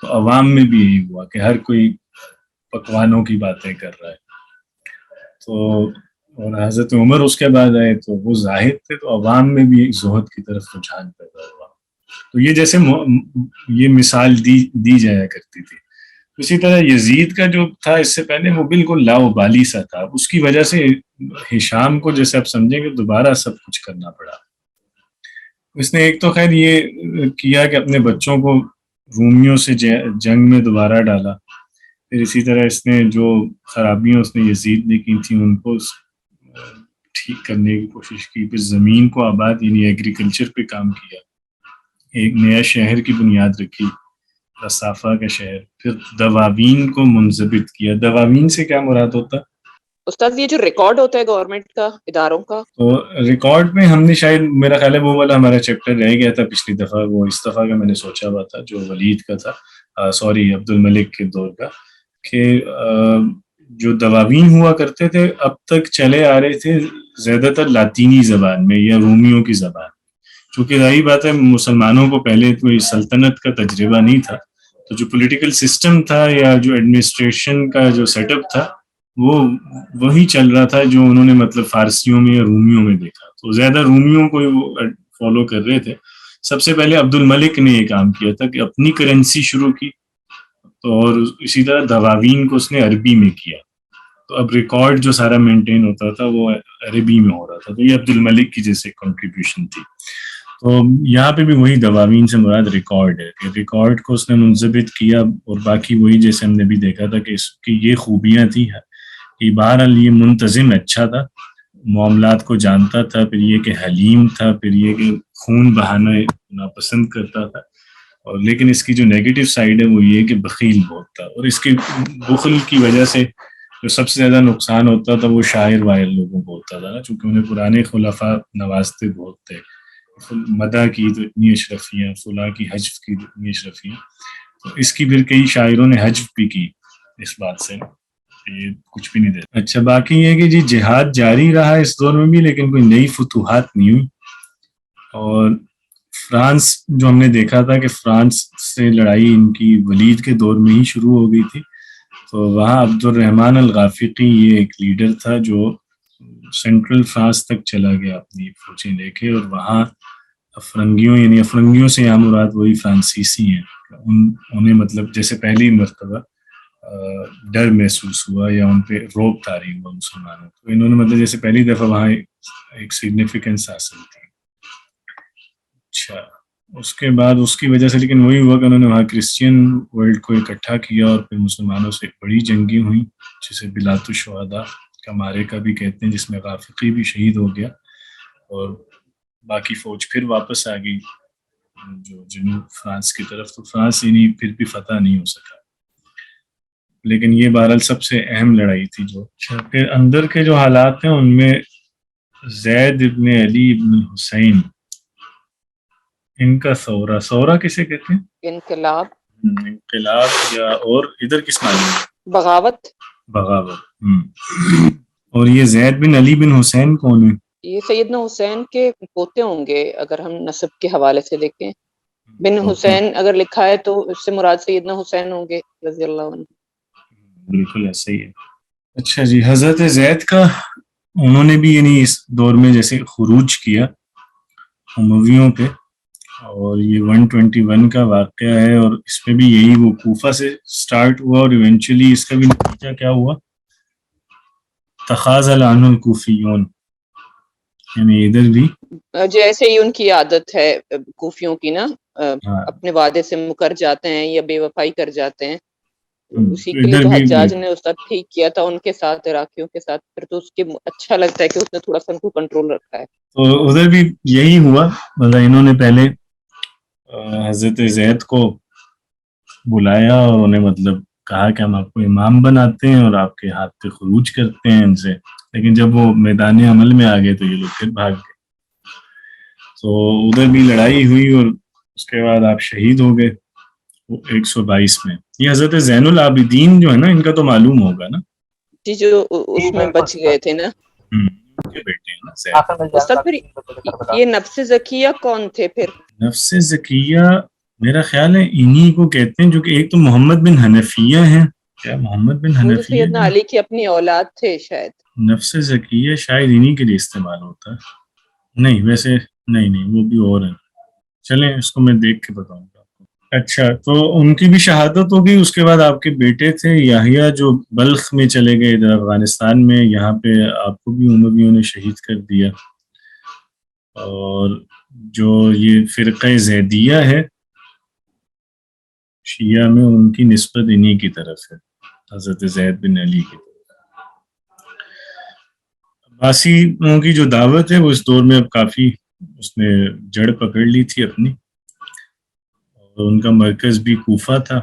تو عوام میں بھی یہی ہوا کہ ہر کوئی پکوانوں کی باتیں کر رہا ہے. تو اور حضرت عمر اس کے بعد آئے تو وہ زاہد تھے, تو عوام میں بھی ایک زہد کی طرف رجحان پیدا ہوا. تو یہ جیسے یہ مثال دی جایا کرتی تھی. اسی طرح یزید کا جو تھا اس سے پہلے وہ بالکل لاؤبالی سا تھا, اس کی وجہ سے ہشام کو جیسے آپ سمجھیں کہ دوبارہ سب کچھ کرنا پڑا. اس نے ایک تو خیر یہ کیا کہ اپنے بچوں کو رومیوں سے جنگ میں دوبارہ ڈالا. پھر اسی طرح اس نے جو خرابیاں اس نے یزید نے کی تھیں ان کو ٹھیک کرنے کی کوشش کی. پھر زمین کو آباد یعنی ایگریکلچر پہ کام کیا, ایک نیا شہر کی بنیاد رکھی, رصافہ کا شہر. پھر دواوین کو منضبط کیا. دواوین سے کیا مراد ہوتا؟
استاد یہ جو ریکارڈ ہوتا ہے گورنمنٹ کا, اداروں کا,
تو ریکارڈ میں ہم نے شاید میرا خیال ہے وہ والا ہمارا چیپٹر رہ گیا تھا پچھلی دفعہ, وہ اس دفعہ کا میں نے سوچا ہوا تھا جو ولید کا تھا, سوری عبد الملک کے دور کا, کہ جو دواوین ہوا کرتے تھے اب تک چلے آ رہے تھے زیادہ تر لاطینی زبان میں یا رومیوں کی زبان. چونکہ ظاہر بات ہے مسلمانوں کو پہلے کوئی سلطنت کا تجربہ نہیں تھا, تو جو پولیٹیکل سسٹم تھا یا جو ایڈمنسٹریشن کا جو سیٹ اپ تھا وہ وہی چل رہا تھا جو انہوں نے مطلب فارسیوں میں یا رومیوں میں دیکھا. تو زیادہ رومیوں کو وہ فالو کر رہے تھے. سب سے پہلے عبد الملک نے یہ کام کیا تھا کہ اپنی کرنسی شروع کی, اور اسی طرح دواوین کو اس نے عربی میں کیا. تو اب ریکارڈ جو سارا مینٹین ہوتا تھا وہ عربی میں ہو رہا تھا. تو یہ عبد الملک کی جیسے کنٹریبیوشن تھی. تو یہاں پہ بھی وہی دواوین سے مراد ریکارڈ ہے کہ ریکارڈ کو اس نے منضبط کیا. اور باقی وہی جیسے ہم نے بھی دیکھا تھا کہ اس کی یہ خوبیاں تھیں کہ بہرحال یہ منتظم اچھا تھا، معاملات کو جانتا تھا، پھر یہ کہ حلیم تھا، پھر یہ کہ خون بہانا ناپسند کرتا تھا، اور لیکن اس کی جو نیگیٹو سائیڈ ہے وہ یہ کہ بخیل بہت تھا، اور اس کی بخل کی وجہ سے جو سب سے زیادہ نقصان ہوتا تھا وہ شاعر واعر لوگوں کو ہوتا تھا نا، چونکہ انہیں پرانے خلفاء نوازتے بہت تھے، مدح کی تو اتنی اشرفیاں، فلاں کی حجف کی تو اتنی اشرفیاں، تو اس کی پھر کئی شاعروں نے حجف بھی کی اس بات سے، یہ کچھ بھی نہیں دیتا۔ اچھا باقی یہ کہ جی جہاد جاری رہا اس دور میں بھی، لیکن کوئی نئی فتوحات نہیں ہوئی، اور فرانس جو ہم نے دیکھا تھا کہ فرانس سے لڑائی ان کی ولید کے دور میں ہی شروع ہو گئی تھی، تو وہاں عبد الرحمن الغافقی یہ ایک لیڈر تھا جو سینٹرل فرانس تک چلا گیا اپنی فوجیں لے کے، اور وہاں افرنگیوں، یعنی افرنگیوں سے یہاں مراد وہی فرانسیسی ہیں، انہیں مطلب جیسے پہلی مرتبہ ڈر محسوس ہوا یا ان پہ روب طاری ہوا مسلمانوں، تو انہوں نے مطلب جیسے پہلی دفعہ وہاں ایک سگنیفیکنس حاصل کی۔ اچھا اس کے بعد اس کی وجہ سے لیکن وہی ہوا کہ انہوں نے وہاں کرسچین ورلڈ کو اکٹھا کیا، اور پھر مسلمانوں سے بڑی جنگیں ہوئیں جسے بلات الشہداء کا معرکہ بھی کہتے ہیں، جس میں غافقی بھی شہید ہو گیا، اور باقی فوج پھر واپس آ گئی جو جنوب فرانس کی طرف، تو فرانس یعنی پھر بھی فتح نہیں ہو سکا، لیکن یہ بہرحال سب سے اہم لڑائی تھی جو۔ پھر اندر کے جو حالات ہیں ان میں زید ابن علی ابن حسین، ان کا ثورہ کسے کہتے ہیں؟
انقلاب،
انقلاب، یا اور ادھر کس معنی میں؟
بغاوت۔
بغاوت۔ اور یہ زید بن علی بن حسین کون ہے؟
یہ سیدنا حسین کے پوتے ہوں گے اگر ہم نسب کے حوالے سے دیکھیں، بن حسین اگر لکھا ہے تو اس سے مراد سیدنا حسین ہوں گے رضی اللہ عنہ۔
بالکل ایسا ہی ہے۔ اچھا جی، حضرت زید کا انہوں نے بھی یعنی اس دور میں جیسے خروج کیا امویوں پہ، اور یہ 121 کا واقعہ ہے، اور اس میں بھی یہی وہ کوفہ سے سٹارٹ ہوا، اور ایونچولی اس کا بھی نتیجہ کیا ہوا؟ تخاذل عنہ الکوفیون، یعنی ادھر بھی
جیسے ہی ان کی عادت ہے کوفیوں کی نا، اپنے وعدے سے مکر جاتے ہیں یا بے وفائی کر جاتے ہیں، اسی کے لیے تو حجاج نے اس وقت ٹھیک کیا تھا ان کے ساتھ، عراقیوں کے ساتھ، پھر تو اس کے اچھا لگتا ہے کہ اس نے تھوڑا سا ان کو کنٹرول رکھا ہے۔
تو ادھر بھی یہی ہوا، مطلب انہوں نے پہلے حضرت زید کو بلایا اور انہیں مطلب کہا کہ ہم آپ کو امام بناتے ہیں اور آپ کے ہاتھ پہ خروج کرتے ہیں ان سے، لیکن جب وہ میدان عمل میں آ گئے تو یہ لوگ پھر بھاگ گئے، تو ادھر بھی لڑائی ہوئی، اور اس کے بعد آپ شہید ہو گئے 122 میں۔ یہ حضرت زین العابدین جو ہے نا، ان کا تو معلوم ہوگا نا
جی، جو اس میں بچ گئے تھے نا،
کے بیٹے ہیں نا۔
استاد پھر یہ نفس زکیہ کون تھے پھر؟
نفس زکیہ میرا خیال ہے انہی کو کہتے ہیں، جو کہ ایک تو محمد بن حنفیہ ہیں، کیا محمد بن
وہ
حنفیہ
سیدنا علی کی اپنی اولاد تھے شاید۔
نفس زکیہ شاید انہی کے لیے استعمال ہوتا ہے، نہیں ویسے نہیں وہ بھی اور ہیں، چلیں اس کو میں دیکھ کے بتاؤں گا آپ کو۔ اچھا تو ان کی بھی شہادت ہوگی، اس کے بعد آپ کے بیٹے تھے یحییٰ جو بلخ میں چلے گئے ادھر افغانستان میں، یہاں پہ آپ کو بھی امویوں نے شہید کر دیا، اور جو یہ فرقہ زیدیہ ہے شیعہ میں، ان کی نسبت انہی کی طرف ہے، حضرت زید بن علی کی طرف۔ عباسیوں کی جو دعوت ہے وہ اس دور میں اب کافی اس نے جڑ پکڑ لی تھی اپنی، اور ان کا مرکز بھی کوفہ تھا،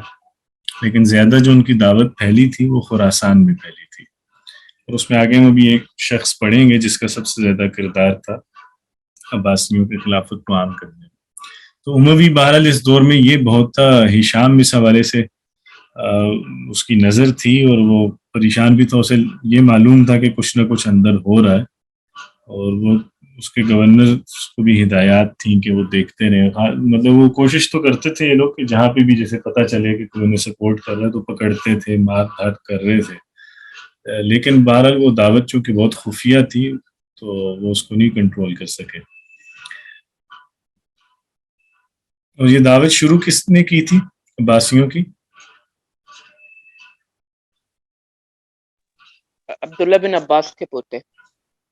لیکن زیادہ جو ان کی دعوت پھیلی تھی وہ خراسان میں پھیلی تھی، اور اس میں آگے میں بھی ایک شخص پڑھیں گے جس کا سب سے زیادہ کردار تھا عباسیوں کے خلافت کو عام کرنے میں۔ تو اموی بہرحال اس دور میں یہ بہت تھا، ہشام اس حوالے سے اس کی نظر تھی، اور وہ پریشان بھی تھا، اسے یہ معلوم تھا کہ کچھ نہ کچھ اندر ہو رہا ہے، اور وہ اس کے گورنر کو بھی ہدایات تھیں کہ وہ دیکھتے رہے، مطلب وہ کوشش تو کرتے تھے یہ لوگ کہ جہاں پہ بھی جیسے پتہ چلے کہ کوئی انہیں سپورٹ کر رہا ہے تو پکڑتے تھے، مار دھاڑ کر رہے تھے، لیکن بہرحال وہ دعوت چونکہ بہت خفیہ تھی تو وہ اس کو نہیں کنٹرول کر سکے۔ اور یہ دعوت شروع کس نے کی تھی عباسیوں کی؟
عبداللہ بن عباس کے پوتے۔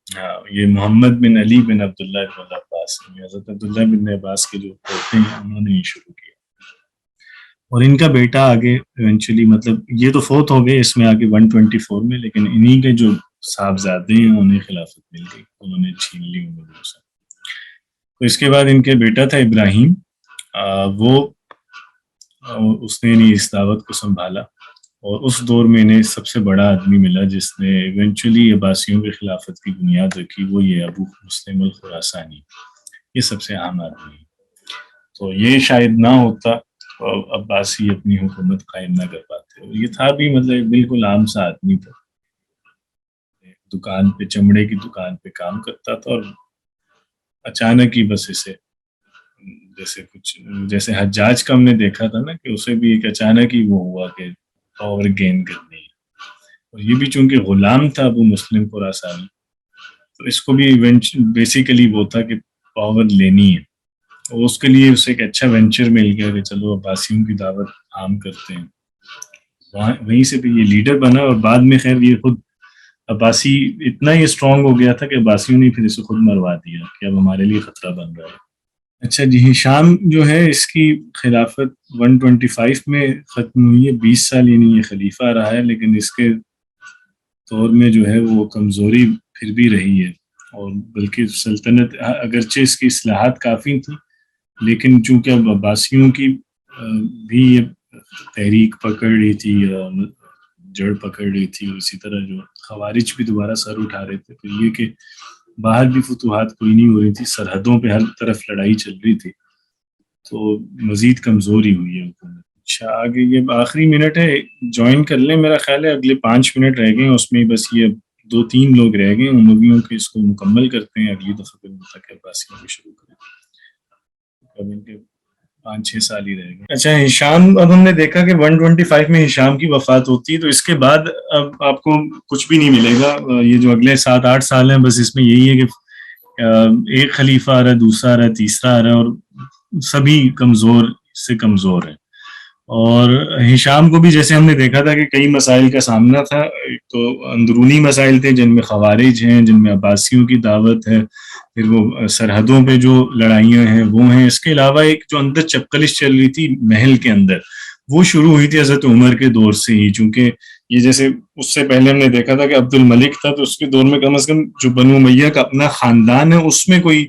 ہاں، یہ محمد بن علی بن عبداللہ بن عباس، حضرت عبداللہ بن عباس کے جو پوتے ہیں انہوں نے یہ شروع کیا۔ اور ان کا بیٹا آگے ایونچولی مطلب یہ تو فوت ہو گئے اس میں آگے 124 میں، لیکن انہی کے جو صاحبزادے ہیں انہیں خلافت مل گئی، انہوں نے چھین لی انہوں سے۔ تو اس کے بعد ان کے بیٹا تھا ابراہیم، وہ اس نے انہیں اس دعوت کو سنبھالا، اور اس دور میں انہیں سب سے بڑا آدمی ملا جس نے ایونچولی عباسیوں کی خلافت کی بنیاد رکھی، وہ یہ ابو مسلم الخراسانی، یہ سب سے عام آدمی ہے۔ تو یہ شاید نہ ہوتا عباسی اپنی حکومت قائم نہ کر پاتے، اور یہ تھا بھی مطلب بالکل عام سا آدمی تھا، دکان پہ چمڑے کی دکان پہ کام کرتا تھا، اور اچانک ہی بس اسے جیسے حجاج کا ہم نے دیکھا تھا نا کہ اسے بھی ایک اچانک ہی وہ ہوا کہ پاور گین کرنی ہے، اور یہ بھی چونکہ غلام تھا ابو مسلم خراسانی، تو اس کو بھی بیسیکلی وہ تھا کہ پاور لینی ہے، اور اس کے لیے اسے ایک اچھا وینچر مل گیا کہ چلو عباسیوں کی دعوت عام کرتے ہیں، وہیں سے بھی یہ لیڈر بنا، اور بعد میں خیر یہ خود عباسی اتنا ہی اسٹرانگ ہو گیا تھا کہ عباسیوں نے پھر اسے خود مروا دیا کہ اب ہمارے لیے خطرہ بن رہا ہے۔ اچھا جی، ہشام جو ہے اس کی خلافت 125 میں ختم ہوئی ہے، 20 سال یعنی یہ خلیفہ رہا ہے، لیکن اس کے دور میں جو ہے وہ کمزوری پھر بھی رہی ہے، اور بلکہ سلطنت اگرچہ اس کی اصلاحات کافی تھیں، لیکن چونکہ اب عباسیوں کی بھی یہ تحریک پکڑ رہی تھی، جڑ پکڑ رہی تھی، اور اسی طرح جو خوارج بھی دوبارہ سر اٹھا رہے تھے، تو یہ کہ باہر بھی فتوحات کوئی نہیں ہو رہی تھی، سرحدوں پہ ہر طرف لڑائی چل رہی تھی، تو مزید کمزوری ہوئی ہے حکومت۔ اچھا آگے یہ آخری منٹ ہے، جوائن کر لیں، میرا خیال ہے اگلے 5 منٹ رہ گئے ہیں، اس میں بس یہ 2-3 لوگ رہ گئے ہیں، امویوں کے اس کو مکمل کرتے ہیں، اگلی دفعہ پھر متعلق عباسیوں کو شروع کریں، اب ان کے 5-6 سال ہی رہ گئے۔ اچھا ہشام، اب ہم نے دیکھا کہ 125 میں ہشام کی وفات ہوتی ہے، تو اس کے بعد اب آپ کو کچھ بھی نہیں ملے گا، یہ جو اگلے 7-8 سال ہیں بس اس میں یہی ہے کہ ایک خلیفہ آ رہا ہے، دوسرا آ رہا ہے، تیسرا آ رہا ہے، اور سبھی کمزور سے کمزور ہیں۔ اور ہشام کو بھی جیسے ہم نے دیکھا تھا کہ کئی مسائل کا سامنا تھا، ایک تو اندرونی مسائل تھے جن میں خوارج ہیں، جن میں عباسیوں کی دعوت ہے، پھر وہ سرحدوں پہ جو لڑائیاں ہیں وہ ہیں، اس کے علاوہ ایک جو اندر چپکلش چل رہی تھی محل کے اندر، وہ شروع ہوئی تھی حضرت عمر کے دور سے ہی، چونکہ یہ جیسے اس سے پہلے ہم نے دیکھا تھا کہ عبد الملک تھا، تو اس کے دور میں کم از کم جو بنو امیہ کا اپنا خاندان ہے اس میں کوئی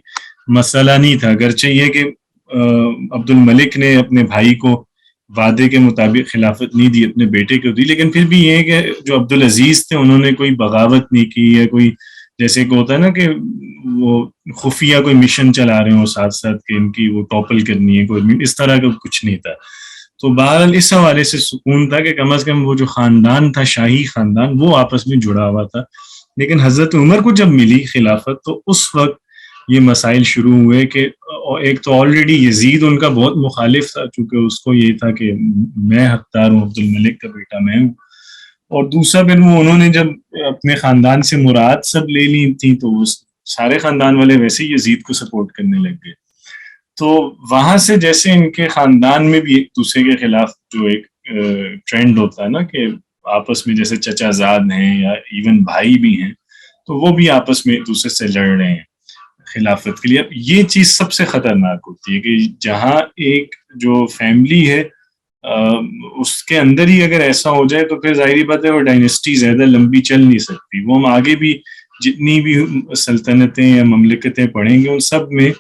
مسئلہ نہیں تھا، اگرچہ یہ کہ عبد الملک نے اپنے بھائی کو وعدے کے مطابق خلافت نہیں دی، اپنے بیٹے کو دی، لیکن پھر بھی یہ کہ جو عبدالعزیز تھے انہوں نے کوئی بغاوت نہیں کی، یا کوئی جیسے کہ ہوتا ہے نا کہ وہ خفیہ کوئی مشن چلا رہے ہوں ساتھ ساتھ کہ ان کی وہ ٹاپل کرنی ہے، کوئی اس طرح کا کچھ نہیں تھا۔ تو بہرحال اس حوالے سے سکون تھا کہ کم از کم وہ جو خاندان تھا، شاہی خاندان، وہ آپس میں جڑا ہوا تھا، لیکن حضرت عمر کو جب ملی خلافت تو اس وقت یہ مسائل شروع ہوئے کہ ایک تو آلریڈی یزید ان کا بہت مخالف تھا، چونکہ اس کو یہ تھا کہ میں حقدار ہوں، عبد الملک کا بیٹا میں ہوں، اور دوسرا پھر وہ انہوں نے جب اپنے خاندان سے مراد سب لے لی تھی تو وہ سارے خاندان والے ویسے ہی یزید کو سپورٹ کرنے لگ گئے، تو وہاں سے جیسے ان کے خاندان میں بھی ایک دوسرے کے خلاف جو ایک ٹرینڈ ہوتا ہے نا کہ آپس میں جیسے چچا زاد ہیں یا ایون بھائی بھی ہیں، تو وہ بھی آپس میں ایک دوسرے سے لڑ رہے ہیں خلافت کے لیے۔ اب یہ چیز سب سے خطرناک ہوتی ہے کہ جہاں ایک جو فیملی ہے اس کے اندر ہی اگر ایسا ہو جائے تو پھر ظاہری بات ہے وہ ڈائنیسٹی زیادہ لمبی چل نہیں سکتی، وہ ہم آگے بھی جتنی بھی سلطنتیں یا مملکتیں پڑھیں گے ان سب میں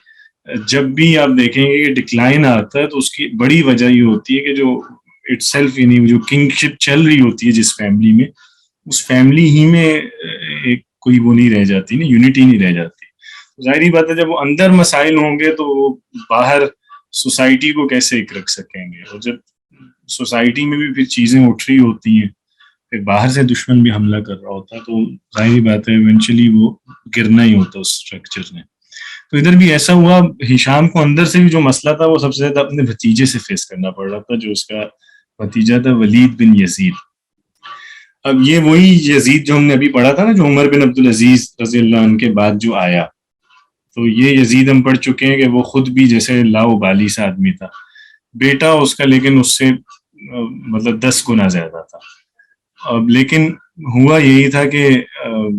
جب بھی آپ دیکھیں گے کہ ڈکلائن آتا ہے تو اس کی بڑی وجہ یہ ہوتی ہے کہ جو اٹ سیلف یعنی جو کنگ شپ چل رہی ہوتی ہے جس فیملی میں، اس فیملی ہی میں ایک کوئی وہ نہیں رہ جاتی نا، یونٹی نہیں رہ جاتی۔ ظاہری بات ہے جب وہ اندر مسائل ہوں گے تو وہ باہر سوسائٹی کو کیسے ایک رکھ سکیں گے، اور جب سوسائٹی میں بھی پھر چیزیں اٹھ رہی ہوتی ہیں، پھر باہر سے دشمن بھی حملہ کر رہا ہوتا ہے، تو ظاہری بات ہے ایونچولی وہ گرنا ہی ہوتا اس اسٹرکچر نے۔ تو ادھر بھی ایسا ہوا، ہشام کو اندر سے بھی جو مسئلہ تھا وہ سب سے زیادہ اپنے بھتیجے سے فیس کرنا پڑ رہا تھا، جو اس کا بھتیجا تھا ولید بن یزید۔ اب یہ وہی یزید جو ہم نے ابھی پڑھا تھا نا، جو عمر بن عبدالعزیز رضی اللہ عنہ کے بعد جو آیا، تو یہ یزید ہم پڑھ چکے ہیں کہ وہ خود بھی جیسے لاؤبالی سا آدمی تھا، بیٹا اس کا لیکن اس سے مطلب 10 گنا زیادہ تھا۔ اب لیکن ہوا یہی تھا کہ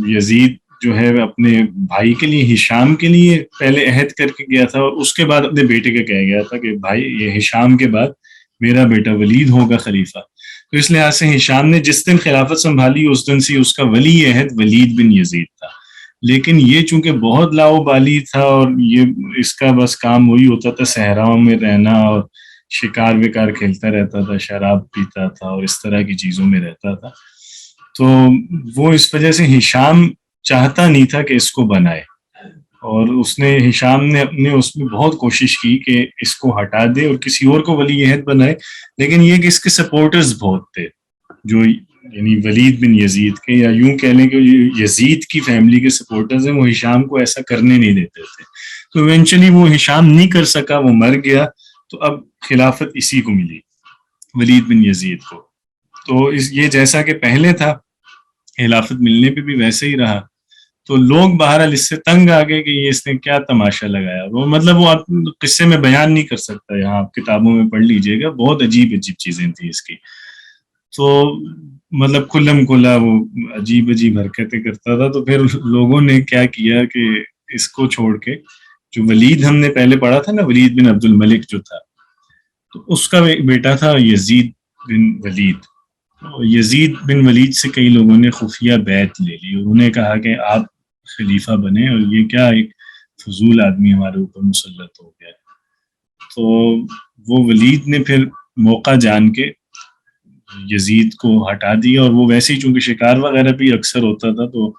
یزید جو ہے اپنے بھائی کے لیے، ہشام کے لیے پہلے عہد کر کے گیا تھا، اور اس کے بعد اپنے بیٹے کے کہہ گیا تھا کہ بھائی یہ ہشام کے بعد میرا بیٹا ولید ہوگا خلیفہ. تو اس لحاظ سے ہشام نے جس دن خلافت سنبھالی اس دن سے اس کا ولی عہد ولید بن یزید تھا. لیکن یہ چونکہ بہت لاؤبالی تھا اور یہ اس کا بس کام وہی ہوتا تھا صحراؤں میں رہنا اور شکار وکار کھیلتا رہتا تھا، شراب پیتا تھا اور اس طرح کی چیزوں میں رہتا تھا، تو وہ اس وجہ سے ہشام چاہتا نہیں تھا کہ اس کو بنائے. اور ہشام نے اپنے اس میں بہت کوشش کی کہ اس کو ہٹا دے اور کسی اور کو ولی عہد بنائے. لیکن یہ کہ اس کے سپورٹرز بہت تھے جو یعنی ولید بن یزید کے، یا یوں کہہ لیں کہ یزید کی فیملی کے سپورٹرز ہیں، وہ ہشام کو ایسا کرنے نہیں دیتے تھے. تو ایونچولی وہ ہشام نہیں کر سکا، وہ مر گیا. تو اب خلافت اسی کو ملی، ولید بن یزید کو. تو یہ جیسا کہ پہلے تھا خلافت ملنے پہ بھی ویسے ہی رہا. تو لوگ بہرحال اس سے تنگ آ گئے کہ یہ اس نے کیا تماشا لگایا. وہ مطلب وہ آپ قصے میں بیان نہیں کر سکتا، یہاں آپ کتابوں میں پڑھ لیجئے گا، بہت عجیب عجیب چیزیں تھیں اس کی. تو مطلب کھلم کھلا وہ عجیب عجیب حرکتیں کرتا تھا. تو پھر لوگوں نے کیا کیا کہ اس کو چھوڑ کے جو ولید ہم نے پہلے پڑھا تھا نا، ولید بن عبد الملک جو تھا، تو اس کا بیٹا تھا یزید بن ولید. یزید بن ولید سے کئی لوگوں نے خفیہ بیعت لے لی اور انہوں نے کہا کہ آپ خلیفہ بنے، اور یہ کیا ایک فضول آدمی ہمارے اوپر مسلط ہو گیا. تو وہ ولید نے پھر موقع جان کے یزید کو ہٹا دیا. اور وہ ویسے ہی چونکہ شکار وغیرہ بھی اکثر ہوتا تھا، تو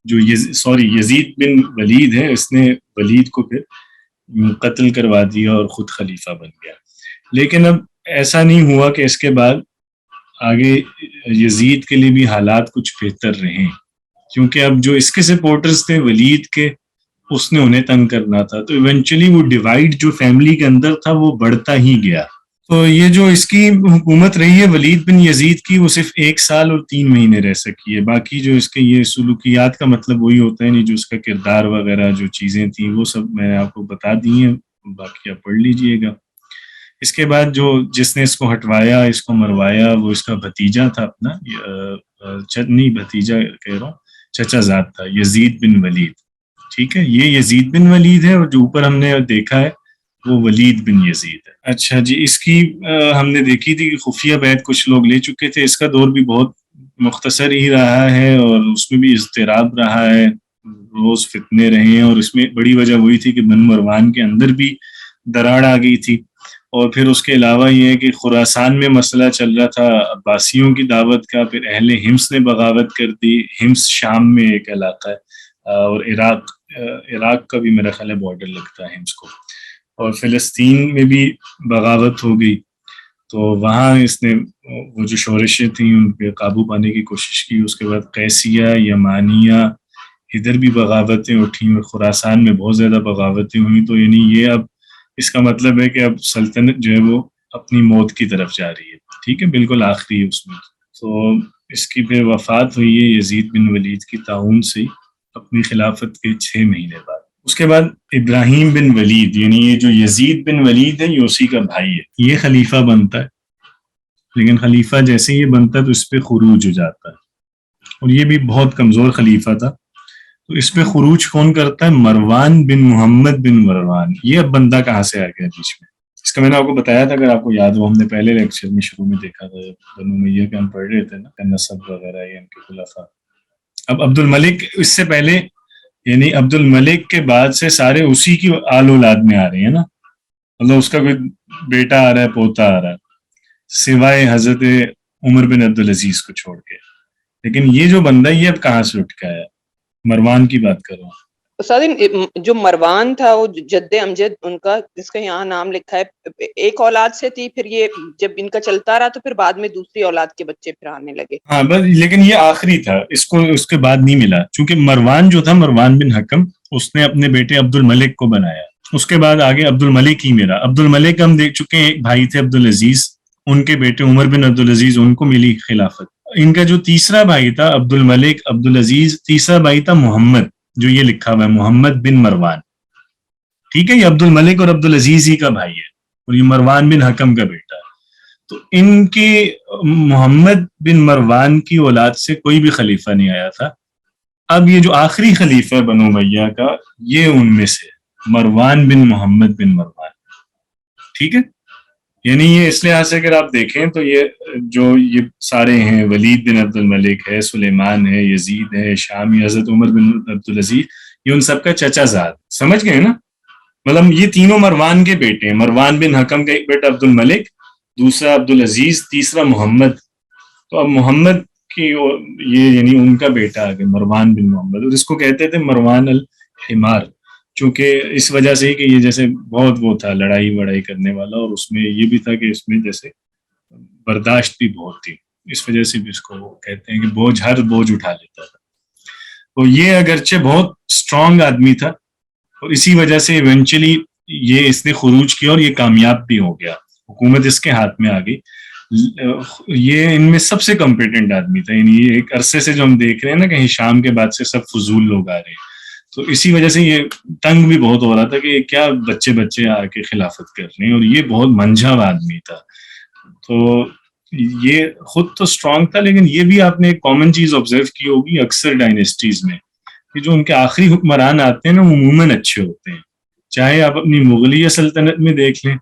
جو یزید بن ولید ہے، اس نے ولید کو پھر قتل کروا دیا اور خود خلیفہ بن گیا. لیکن اب ایسا نہیں ہوا کہ اس کے بعد آگے یزید کے لیے بھی حالات کچھ بہتر رہے، کیونکہ اب جو اس کے سپورٹرز تھے ولید کے، اس نے انہیں تنگ کرنا تھا. تو ایونچولی وہ ڈیوائیڈ جو فیملی کے اندر تھا وہ بڑھتا ہی گیا. تو یہ جو اس کی حکومت رہی ہے ولید بن یزید کی، وہ صرف 1 سال اور 3 مہینے رہ سکی ہے. باقی جو اس کے یہ سلوکیات کا مطلب وہی ہوتا ہے، نہیں جو اس کا کردار وغیرہ جو چیزیں تھیں وہ سب میں نے آپ کو بتا دی ہیں، باقی آپ پڑھ لیجئے گا. اس کے بعد جس نے اس کو ہٹوایا، اس کو مروایا، وہ اس کا بھتیجا تھا، اپنا نہیں بھتیجا کہہ رہا ہوں، چچا زاد تھا، یزید بن ولید. ٹھیک ہے، یہ یزید بن ولید ہے، اور جو اوپر ہم نے دیکھا ہے وہ ولید بن یزید ہے. اچھا جی، اس کی ہم نے دیکھی تھی کہ خفیہ بیعت کچھ لوگ لے چکے تھے. اس کا دور بھی بہت مختصر ہی رہا ہے اور اس میں بھی اضطراب رہا ہے، روز فتنے رہے ہیں. اور اس میں بڑی وجہ وہی تھی کہ بنو مروان کے اندر بھی دراڑ آ گئی تھی. اور پھر اس کے علاوہ یہ ہے کہ خراسان میں مسئلہ چل رہا تھا عباسیوں کی دعوت کا. پھر اہل حمص نے بغاوت کر دی. حمص شام میں ایک علاقہ ہے، اور عراق کا بھی میرا خیال ہے بارڈر لگتا ہے حمص کو. اور فلسطین میں بھی بغاوت ہو گئی. تو وہاں اس نے وہ جو شورشیں تھیں ان پہ قابو پانے کی کوشش کی. اس کے بعد قیسیہ، یمانیہ، ادھر بھی بغاوتیں اٹھیں، اور خراسان میں بہت زیادہ بغاوتیں ہوئیں. تو یعنی یہ اب اس کا مطلب ہے کہ اب سلطنت جو ہے وہ اپنی موت کی طرف جا رہی ہے. ٹھیک ہے، بالکل آخری ہے اس میں. تو اس کی پھر وفات ہوئی ہے یزید بن ولید کی طاعون سے اپنی خلافت کے 6 مہینے بعد. اس کے بعد ابراہیم بن ولید، یعنی یہ جو یزید بن ولید ہے یہ اسی کا بھائی ہے، یہ خلیفہ بنتا ہے. لیکن خلیفہ جیسے یہ بنتا ہے تو اس پہ خروج ہو جاتا ہے، اور یہ بھی بہت کمزور خلیفہ تھا. تو اس پہ خروج کون کرتا ہے؟ مروان بن محمد بن مروان. یہ اب بندہ کہاں سے آ گیا بیچ میں؟ اس کا میں نے آپ کو بتایا تھا، اگر آپ کو یاد ہو، ہم نے پہلے لیکچر میں شروع میں دیکھا تھا، بنو امیہ کے ہم پڑھ رہے تھے نا، نسب وغیرہ یہ ان کے خلفاء. اب عبد الملک اس سے پہلے، یعنی عبد الملک کے بعد سے سارے اسی کی آل اولاد میں آ رہے ہیں نا، مطلب اس کا کوئی بیٹا آ رہا ہے، پوتا آ رہا ہے، سوائے حضرت عمر بن عبدالعزیز کو چھوڑ کے. لیکن یہ جو بندہ یہ اب کہاں سے اٹھ کے آیا؟ مروان کی بات کر رہا ہوں.
استاد جو مروان تھا وہ جد امجد ان کا، جس کا یہاں نام لکھا ہے، ایک اولاد سے تھی، پھر یہ جب ان کا چلتا رہا تو پھر بعد میں دوسری اولاد کے بچے پھر آنے لگے.
ہاں بس، لیکن یہ آخری تھا، اس کو اس کے بعد نہیں ملا، چونکہ مروان جو تھا، مروان بن حکم، اس نے اپنے بیٹے عبد الملک کو بنایا. اس کے بعد آگے عبد الملک ہی میرا. عبد الملک ہم دیکھ چکے ہیں، ایک بھائی تھے عبدالعزیز، ان کے بیٹے عمر بن عبدالعزیز، ان کو ملی خلافت. ان کا جو تیسرا بھائی تھا عبد الملک، عبدالعزیز، تیسرا بھائی تھا محمد، جو یہ لکھا ہوا ہے محمد بن مروان. ٹھیک ہے، یہ عبد الملک اور عبدالعزیز ہی کا بھائی ہے، اور یہ مروان بن حکم کا بیٹا ہے. تو ان کے محمد بن مروان کی اولاد سے کوئی بھی خلیفہ نہیں آیا تھا. اب یہ جو آخری خلیفہ ہے بنو امیہ کا، یہ ان میں سے مروان بن محمد بن مروان. ٹھیک ہے، یعنی یہ اس لحاظ سے اگر آپ دیکھیں تو یہ سارے ہیں، ولید بن عبد الملک ہے، سلیمان ہے، یزید ہے، شامی حضرت عمر بن عبدالعزیز، یہ ان سب کا چچا زاد، سمجھ گئے نا؟ مطلب یہ تینوں مروان کے بیٹے ہیں، مروان بن حکم کا ایک بیٹا عبد الملک، دوسرا عبدالعزیز، تیسرا محمد. تو اب محمد کی یہ یعنی ان کا بیٹا آگے مروان بن محمد، اور اس کو کہتے تھے مروان الحمار، چونکہ اس وجہ سے ہی کہ یہ جیسے بہت وہ تھا لڑائی وڑائی کرنے والا، اور اس میں یہ بھی تھا کہ اس میں جیسے برداشت بھی بہت تھی، اس وجہ سے بھی اس کو وہ کہتے ہیں کہ ہر بوجھ اٹھا لیتا تھا. تو یہ اگرچہ بہت اسٹرانگ آدمی تھا، اور اسی وجہ سے ایونچولی اس نے خروج کیا اور یہ کامیاب بھی ہو گیا، حکومت اس کے ہاتھ میں آ گئی. یہ ان میں سب سے کمپیٹنٹ آدمی تھا. یعنی یہ ایک عرصے سے جو ہم دیکھ رہے ہیں نا کہ شام کے بعد سے سب فضول لوگ آ رہے ہیں، تو اسی وجہ سے یہ تنگ بھی بہت ہو رہا تھا کہ یہ کیا بچے آ کے خلافت کر رہے ہیں، اور یہ بہت منجھا آدمی تھا. تو یہ خود تو اسٹرانگ تھا، لیکن یہ بھی آپ نے ایک کامن چیز آبزرو کی ہوگی اکثر ڈائنیسٹیز میں کہ جو ان کے آخری حکمران آتے ہیں نا وہ عموماً اچھے ہوتے ہیں. چاہے آپ اپنی مغلیہ سلطنت میں دیکھ لیں،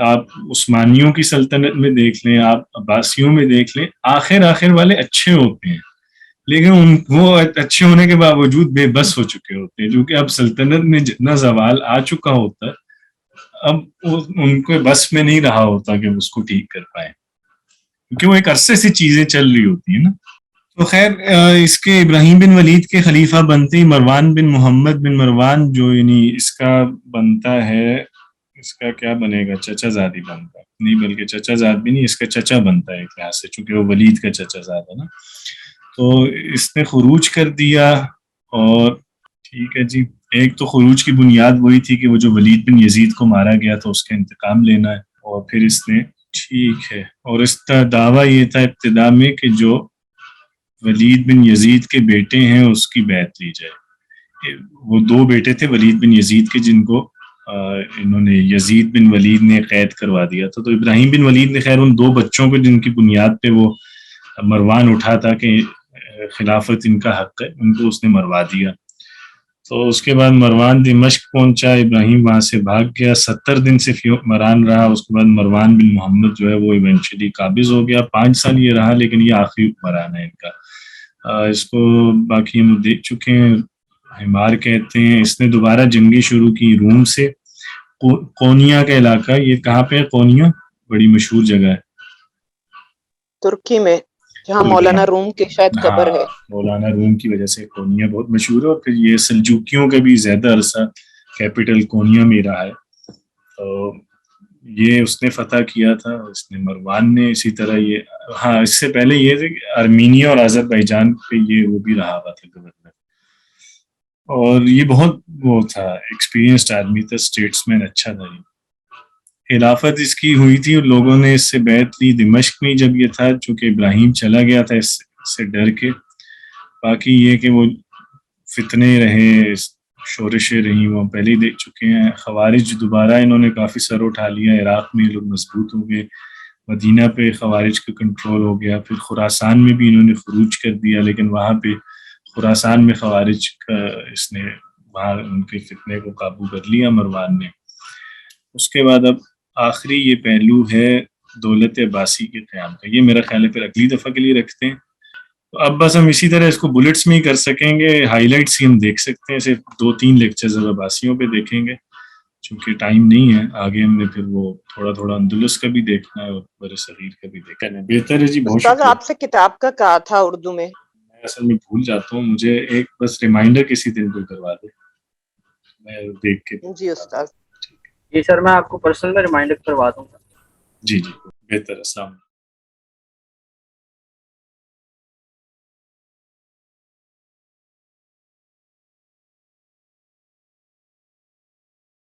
آپ عثمانیوں کی سلطنت میں دیکھ لیں، آپ عباسیوں میں دیکھ لیں، آخر والے اچھے ہوتے ہیں، لیکن وہ اچھے ہونے کے باوجود بے بس ہو چکے ہوتے ہیں، کیونکہ اب سلطنت میں جتنا زوال آ چکا ہوتا ہے، اب ان کو بس میں نہیں رہا ہوتا کہ اس کو ٹھیک کر پائیں، کیونکہ وہ ایک عرصے سے چیزیں چل رہی ہوتی ہیں نا. تو خیر اس کے ابراہیم بن ولید کے خلیفہ بنتے ہی مروان بن محمد بن مروان جو یعنی اس کا بنتا ہے، اس کا کیا بنے گا، چچا زاد ہی بنتا ہے، نہیں بلکہ چچا زاد بھی نہیں، اس کا چچا بنتا ہے ایک لحاظ سے، چونکہ وہ ولید کا چچا زاد ہے نا. تو اس نے خروج کر دیا، اور ٹھیک ہے جی، ایک تو خروج کی بنیاد وہی تھی کہ وہ جو ولید بن یزید کو مارا گیا تھا اس کا انتقام لینا ہے، اور پھر اس نے ٹھیک ہے، اور اس کا دعویٰ یہ تھا ابتدا میں کہ جو ولید بن یزید کے بیٹے ہیں اس کی بیعت لی جائے. وہ دو بیٹے تھے ولید بن یزید کے جن کو انہوں نے یزید بن ولید نے قید کروا دیا تھا. تو ابراہیم بن ولید نے خیر ان دو بچوں کو جن کی بنیاد پہ وہ مروان اٹھا تھا کہ خلافت ان کا حق ہے، ان کو اس نے مروا دیا. تو اس کے بعد مروان دمشق پہنچا، ابراہیم وہاں سے بھاگ گیا، 70 دن سے حکمران رہا. اس کے بعد مروان بن محمد جو ہے وہ ایونچولی قابض ہو گیا. 5 سال یہ رہا، لیکن یہ آخری حکمران ہے ان کا. اس کو باقی ہم دیکھ چکے ہیں، حمار کہتے ہیں. اس نے دوبارہ جنگیں شروع کی روم سے. قونیا کا علاقہ، یہ کہاں پہ ہے؟ قونیا بڑی مشہور جگہ ہے
ترکی میں، جہاں مولانا روم کی شاید قبر ہے.
مولانا روم کی وجہ سے قونیا بہت مشہور ہے، اور پھر یہ سلجوکیوں کا بھی زیادہ عرصہ کیپٹل قونیا میں رہا ہے. تو یہ اس نے فتح کیا تھا، اس نے مروان نے. اسی طرح یہ اس سے پہلے یہ تھے کہ ارمینیا اور آذربائیجان پہ وہ بھی رہا ہوا تھا گورنر. اور یہ بہت وہ تھا، ایکسپیرینسڈ آدمی تھا، اسٹیٹس مین اچھا تھا. خلافت اس کی ہوئی تھی اور لوگوں نے اس سے بیعت لی دمشق میں جب یہ تھا، چونکہ ابراہیم چلا گیا تھا اس سے ڈر کے. باقی یہ کہ وہ فتنے رہے، شورشیں رہیں، وہ پہلے ہی دیکھ چکے ہیں. خوارج دوبارہ انہوں نے کافی سر اٹھا لیا، عراق میں لوگ مضبوط ہو گئے، مدینہ پہ خوارج کا کنٹرول ہو گیا. پھر خراسان میں بھی انہوں نے خروج کر دیا، لیکن وہاں پہ خراسان میں خوارج کا اس نے وہاں ان کے فتنے کو قابو کر لیا مروان نے. اس کے بعد اب آخری یہ پہلو ہے دولت عباسی کے قیام کا. یہ میرا خیال ہے پھر اگلی دفعہ کے لیے رکھتے ہیں. تو اب بس ہم اسی طرح اس کو بلٹس میں ہی کر سکیں گے، ہائی لائٹس ہی ہم دیکھ سکتے ہیں، صرف 2-3 لیکچرز عباسیوں پہ دیکھیں گے چونکہ ٹائم نہیں ہے. آگے ہم نے پھر وہ تھوڑا اندلس کا بھی دیکھنا ہے اور بر صغیر کا بھی دیکھنا ہے. بہتر ہے جی، بہت
استاد
شکریہ.
آپ سے کتاب کا کہا تھا اردو میں،
میں اصل میں بھول جاتا ہوں، مجھے ایک بس ریمائنڈر کسی دن کوئی کروا دے، میں دیکھ کے.
جی استاد.
جی سر، میں آپ کو پرسنل میں ریمائنڈر کروا دوں گا.
جی بہتر. السلام علیکم.